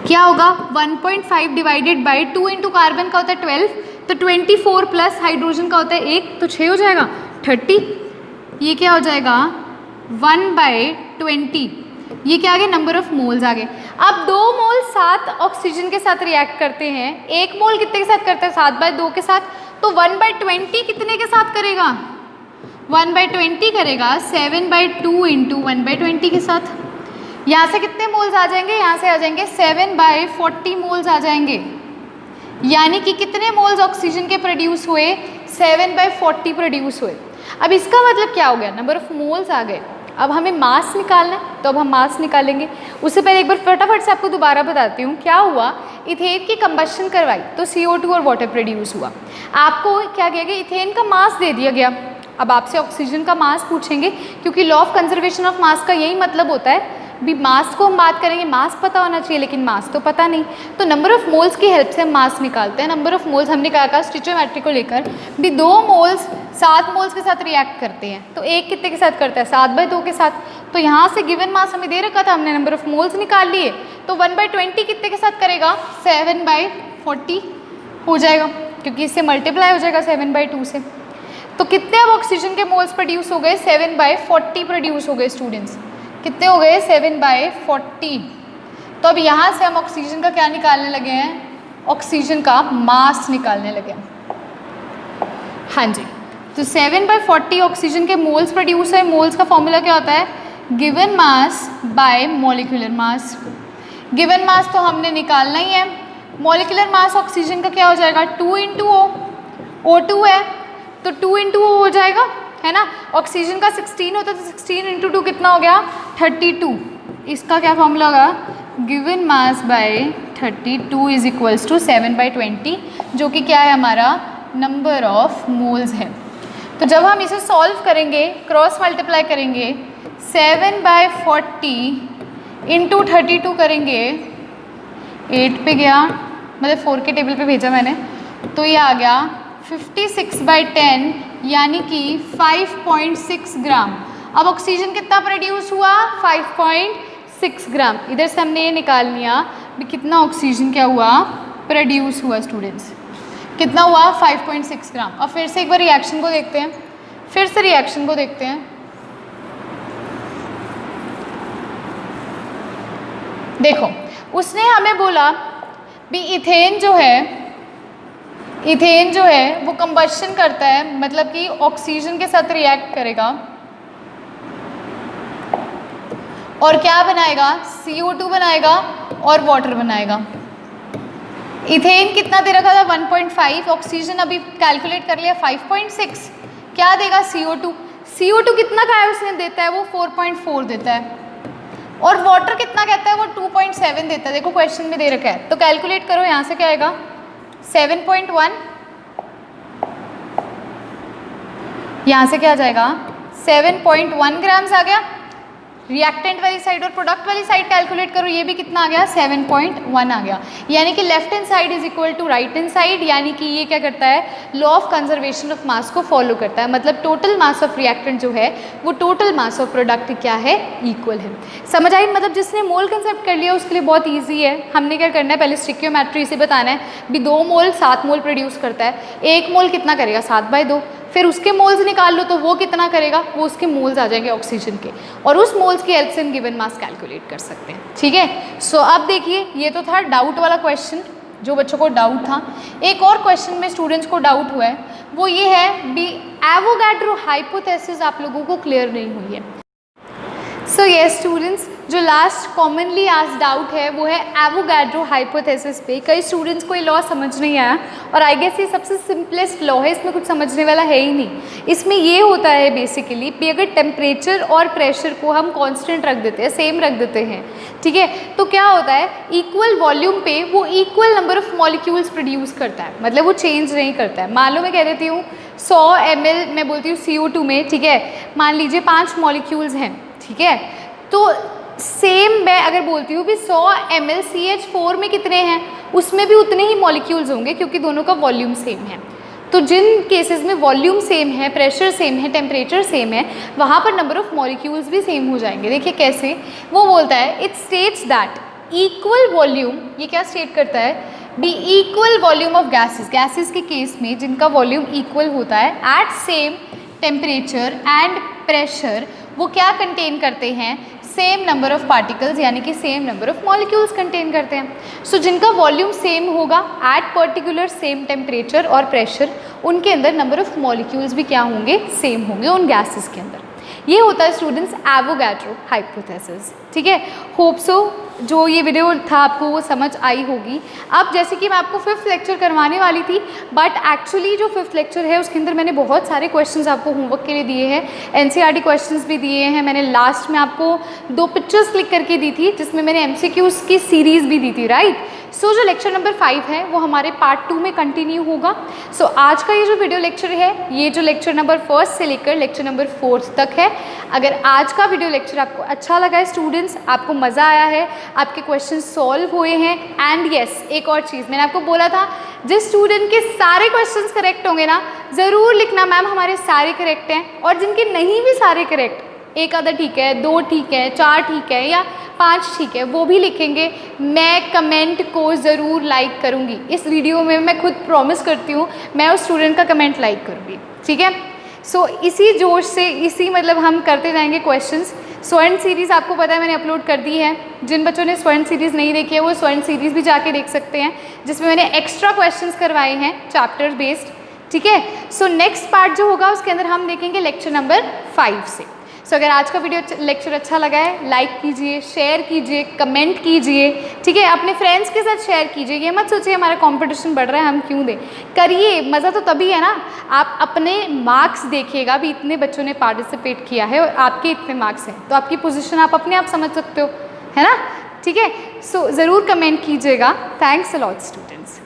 क्या होगा 1.5 डिवाइडेड बाई 2 इंटू कार्बन का होता है 12, तो 24 प्लस हाइड्रोजन का होता है 1, तो 6 हो जाएगा 30, ये क्या हो जाएगा 1/20, ये क्या आ गया नंबर ऑफ मोल्स आ गए। अब 2 मोल 7 ऑक्सीजन के साथ रिएक्ट करते हैं, 1 मोल कितने के साथ करता है 7/2 के साथ, तो 1/20 कितने के साथ करेगा, 1/20 करेगा 7/2 इंटू 1/20 के साथ। यहाँ से कितने मोल्स आ जाएंगे, यहाँ से आ जाएंगे 7/40 मोल्स आ जाएंगे, यानी कि कितने मोल्स ऑक्सीजन के प्रोड्यूस हुए 7/40 प्रोड्यूस हुए। अब इसका मतलब क्या हो गया, नंबर ऑफ मोल्स आ गए। अब हमें मास निकालना है, तो अब हम मास निकालेंगे। उससे पहले एक बार फटाफट से आपको दोबारा बताती हूँ क्या हुआ। इथेन की कंबशन करवाई तो CO2 और वाटर प्रोड्यूस हुआ। आपको क्या किया गया, इथेन का मास दे दिया गया। अब आपसे ऑक्सीजन का मास पूछेंगे, क्योंकि law of conservation of mass का यही मतलब होता है भी मास को हम बात करेंगे, मास पता होना चाहिए, लेकिन मास तो पता नहीं, तो नंबर ऑफ मोल्स की हेल्प से हम मास निकालते हैं। नंबर ऑफ मोल्स हमने कहा स्टिचोमेट्री को लेकर भी 2 मोल्स 7 मोल्स के साथ रिएक्ट करते हैं, तो एक कितने के साथ करता है 7/2 के साथ। तो यहाँ से गिवन मास हमें दे रखा था, हमने नंबर ऑफ मोल्स निकाल लिए, तो 1/20 कितने के साथ करेगा 7/40 हो जाएगा, क्योंकि इससे मल्टीप्लाई हो जाएगा 7/2 से। तो कितने अब ऑक्सीजन के मोल्स प्रोड्यूस हो गए 7/40 प्रोड्यूस हो गए स्टूडेंट्स, कितने हो गए 7/40। तो अब यहाँ से हम ऑक्सीजन का क्या निकालने लगे हैं, ऑक्सीजन का मास निकालने लगे हैं। हाँ जी, तो 7/40 ऑक्सीजन के मोल्स प्रोड्यूस है। मोल्स का फॉर्मूला क्या होता है, given mass bye molecular mass. Given mass तो हमने निकालना ही है। मॉलिक्यूलर मास ऑक्सीजन का क्या हो जाएगा 2 इंटू O2 है, तो 2 इंटू O हो जाएगा, है ना। ऑक्सीजन का 16 होता है, तो 16 इंटू 2 कितना हो गया 32। इसका क्या फॉर्मूला होगा, given mass by 32 is equals to 7/20, जो कि क्या है हमारा नंबर ऑफ मोल्स है। तो जब हम इसे सॉल्व करेंगे, क्रॉस मल्टीप्लाई करेंगे, 7/40 इंटू 32 करेंगे, 8 पे गया, मतलब 4 के टेबल पे भेजा मैंने, तो ये आ गया 56/10, यानी कि 5.6 ग्राम। अब ऑक्सीजन कितना प्रोड्यूस हुआ 5.6 ग्राम। इधर से हमने ये निकाल लिया भी कितना ऑक्सीजन क्या हुआ प्रोड्यूस हुआ स्टूडेंट्स, कितना हुआ 5.6 ग्राम। और फिर से एक बार रिएक्शन को देखते हैं, फिर से रिएक्शन को देखते हैं। देखो उसने हमें बोला भी इथेन जो है वो कंबशन करता है, मतलब कि ऑक्सीजन के साथ रिएक्ट करेगा और क्या बनाएगा, CO2 बनाएगा और वाटर बनाएगा। इथेन कितना दे रखा था 1.5, ऑक्सीजन अभी कैलकुलेट कर लिया 5.6, क्या देगा CO2 कितना का है उसने देता है वो 4.4 देता है, और वाटर कितना कहता है वो 2.7 देता है। देखो क्वेश्चन में दे रखा है, तो कैलकुलेट करो, यहाँ से क्या आएगा 7.1, यहाँ से क्या आ जाएगा 7.1 ग्राम्स आ गया। रिएक्टेंट वाली साइड और प्रोडक्ट वाली साइड कैलकुलेट करो, ये भी कितना आ गया 7.1 आ गया। यानी कि left hand side is equal to right hand side, यानी कि ये क्या करता है, law of conservation of mass को फॉलो करता है। मतलब टोटल मास ऑफ रिएक्टेंट जो है वो टोटल मास ऑफ प्रोडक्ट क्या है, इक्वल है। समझ आई? मतलब जिसने मोल कंसेप्ट कर लिया उसके लिए बहुत ईजी है। हमने क्या करना है, पहले स्टिक्योमेट्री से बताना है भी 2 मोल 7 मोल प्रोड्यूस करता है, 1 मोल कितना करेगा 7/2, फिर उसके मोल्स निकाल लो तो वो कितना करेगा, वो उसके मोल्स आ जाएंगे ऑक्सीजन के, और उस मोल्स की हेल्प से हम गिवन मास कैलकुलेट कर सकते हैं। ठीक है, सो अब देखिए ये तो था डाउट वाला क्वेश्चन, जो बच्चों को डाउट था। एक और क्वेश्चन में स्टूडेंट्स को डाउट हुआ है, वो ये है भी एवोगाड्रो हाइपोथेसिस आप लोगों को क्लियर नहीं हुई है। सो यस स्टूडेंट्स, जो लास्ट कॉमनली आस्क्ड डाउट है वो है एवोगाड्रो हाइपोथेसिस पे। कई स्टूडेंट्स को ये लॉ समझ नहीं आया, और आई गेस ये सबसे सिंपलेस्ट लॉ है, इसमें कुछ समझने वाला है ही नहीं। इसमें ये होता है बेसिकली कि अगर टेम्परेचर और प्रेशर को हम कांस्टेंट रख देते हैं, सेम रख देते हैं, ठीक है, तो क्या होता है, इक्वल वॉल्यूम पे वो equal number of molecules produce करता है, मतलब वो चेंज नहीं करता है। मान लो मैं कह देती हूँ 100 ml मैं बोलती हूँ CO2 में, ठीक है, मान लीजिए 5 मॉलिक्यूल्स हैं, ठीक है, तो सेम मैं अगर बोलती हूँ भी 100 ml CH4 में कितने हैं, उसमें भी उतने ही मॉलिक्यूल्स होंगे क्योंकि दोनों का वॉल्यूम सेम है। तो जिन केसेस में वॉल्यूम सेम है, प्रेशर सेम है, टेम्परेचर सेम है, वहाँ पर नंबर ऑफ मॉलिक्यूल्स भी सेम हो जाएंगे। देखिए कैसे, वो बोलता है it states that equal volume, ये क्या स्टेट करता है, be equal volume of gases के केस में जिनका वॉल्यूम इक्वल होता है at same temperature and pressure, वो क्या कंटेन करते हैं, सेम नंबर ऑफ पार्टिकल्स, यानी कि same number of molecules contain करते हैं। सो जिनका वॉल्यूम सेम होगा एट पर्टिकुलर सेम टेम्परेचर और प्रेशर, उनके अंदर नंबर ऑफ मॉलिक्यूल्स भी क्या होंगे, सेम होंगे उन गैसेस के अंदर। ये होता है स्टूडेंट्स एवोगाड्रो हाइपोथेसिस। ठीक है, होप सो जो ये वीडियो था आपको वो समझ आई होगी। अब जैसे कि मैं आपको 5th लेक्चर करवाने वाली थी, बट एक्चुअली जो 5th लेक्चर है उसके अंदर मैंने बहुत सारे क्वेश्चंस आपको होमवर्क के लिए दिए हैं, NCERT क्वेश्चंस भी दिए हैं। मैंने लास्ट में आपको 2 पिक्चर्स क्लिक करके दी थी जिसमें मैंने MCQs की सीरीज़ भी दी थी, राइट। सो जो लेक्चर नंबर 5 है वो हमारे पार्ट 2 में कंटिन्यू होगा। सो आज का ये जो वीडियो लेक्चर है, ये जो लेक्चर नंबर 1 से लेकर लेक्चर नंबर 4 तक है। अगर आज का वीडियो लेक्चर आपको अच्छा लगा है स्टूडेंट्स, आपको मज़ा आया है, आपके क्वेश्चन सॉल्व हुए हैं, एंड यस एक और चीज़ मैंने आपको बोला था, जिस स्टूडेंट के सारे क्वेश्चंस करेक्ट होंगे ना, ज़रूर लिखना मैम हमारे सारे करेक्ट हैं, और जिनके नहीं भी सारे करेक्ट, एक आधा ठीक है, 2 ठीक है, 4 ठीक है या 5 ठीक है, वो भी लिखेंगे। मैं कमेंट को ज़रूर लाइक करूँगी इस वीडियो में, मैं खुद प्रॉमिस करती हूँ मैं उस स्टूडेंट का कमेंट लाइक करूँगी। ठीक है, सो इसी जोश से, इसी मतलब हम करते जाएंगे क्वेश्चंस। स्वर्ण सीरीज़ आपको पता है मैंने अपलोड कर दी है, जिन बच्चों ने स्वर्ण सीरीज़ नहीं देखी है वो स्वर्ण सीरीज़ भी जाके देख सकते हैं, जिसमें मैंने एक्स्ट्रा क्वेश्चंस करवाए हैं चैप्टर बेस्ड। ठीक है, सो नेक्स्ट पार्ट जो होगा उसके अंदर हम देखेंगे लेक्चर नंबर 5 से। सो अगर आज का वीडियो लेक्चर अच्छा लगा है, लाइक कीजिए, शेयर कीजिए, कमेंट कीजिए, ठीक है, अपने फ्रेंड्स के साथ शेयर कीजिए। ये मत सोचिए हमारा कंपटीशन बढ़ रहा है हम क्यों दें, करिए, मज़ा तो तभी है ना। आप अपने मार्क्स देखिएगा, भी इतने बच्चों ने पार्टिसिपेट किया है और आपके इतने मार्क्स हैं, तो आपकी पोजीशन आप अपने आप समझ सकते हो, है ना। ठीक है, सो ज़रूर कमेंट कीजिएगा। Thanks a lot students.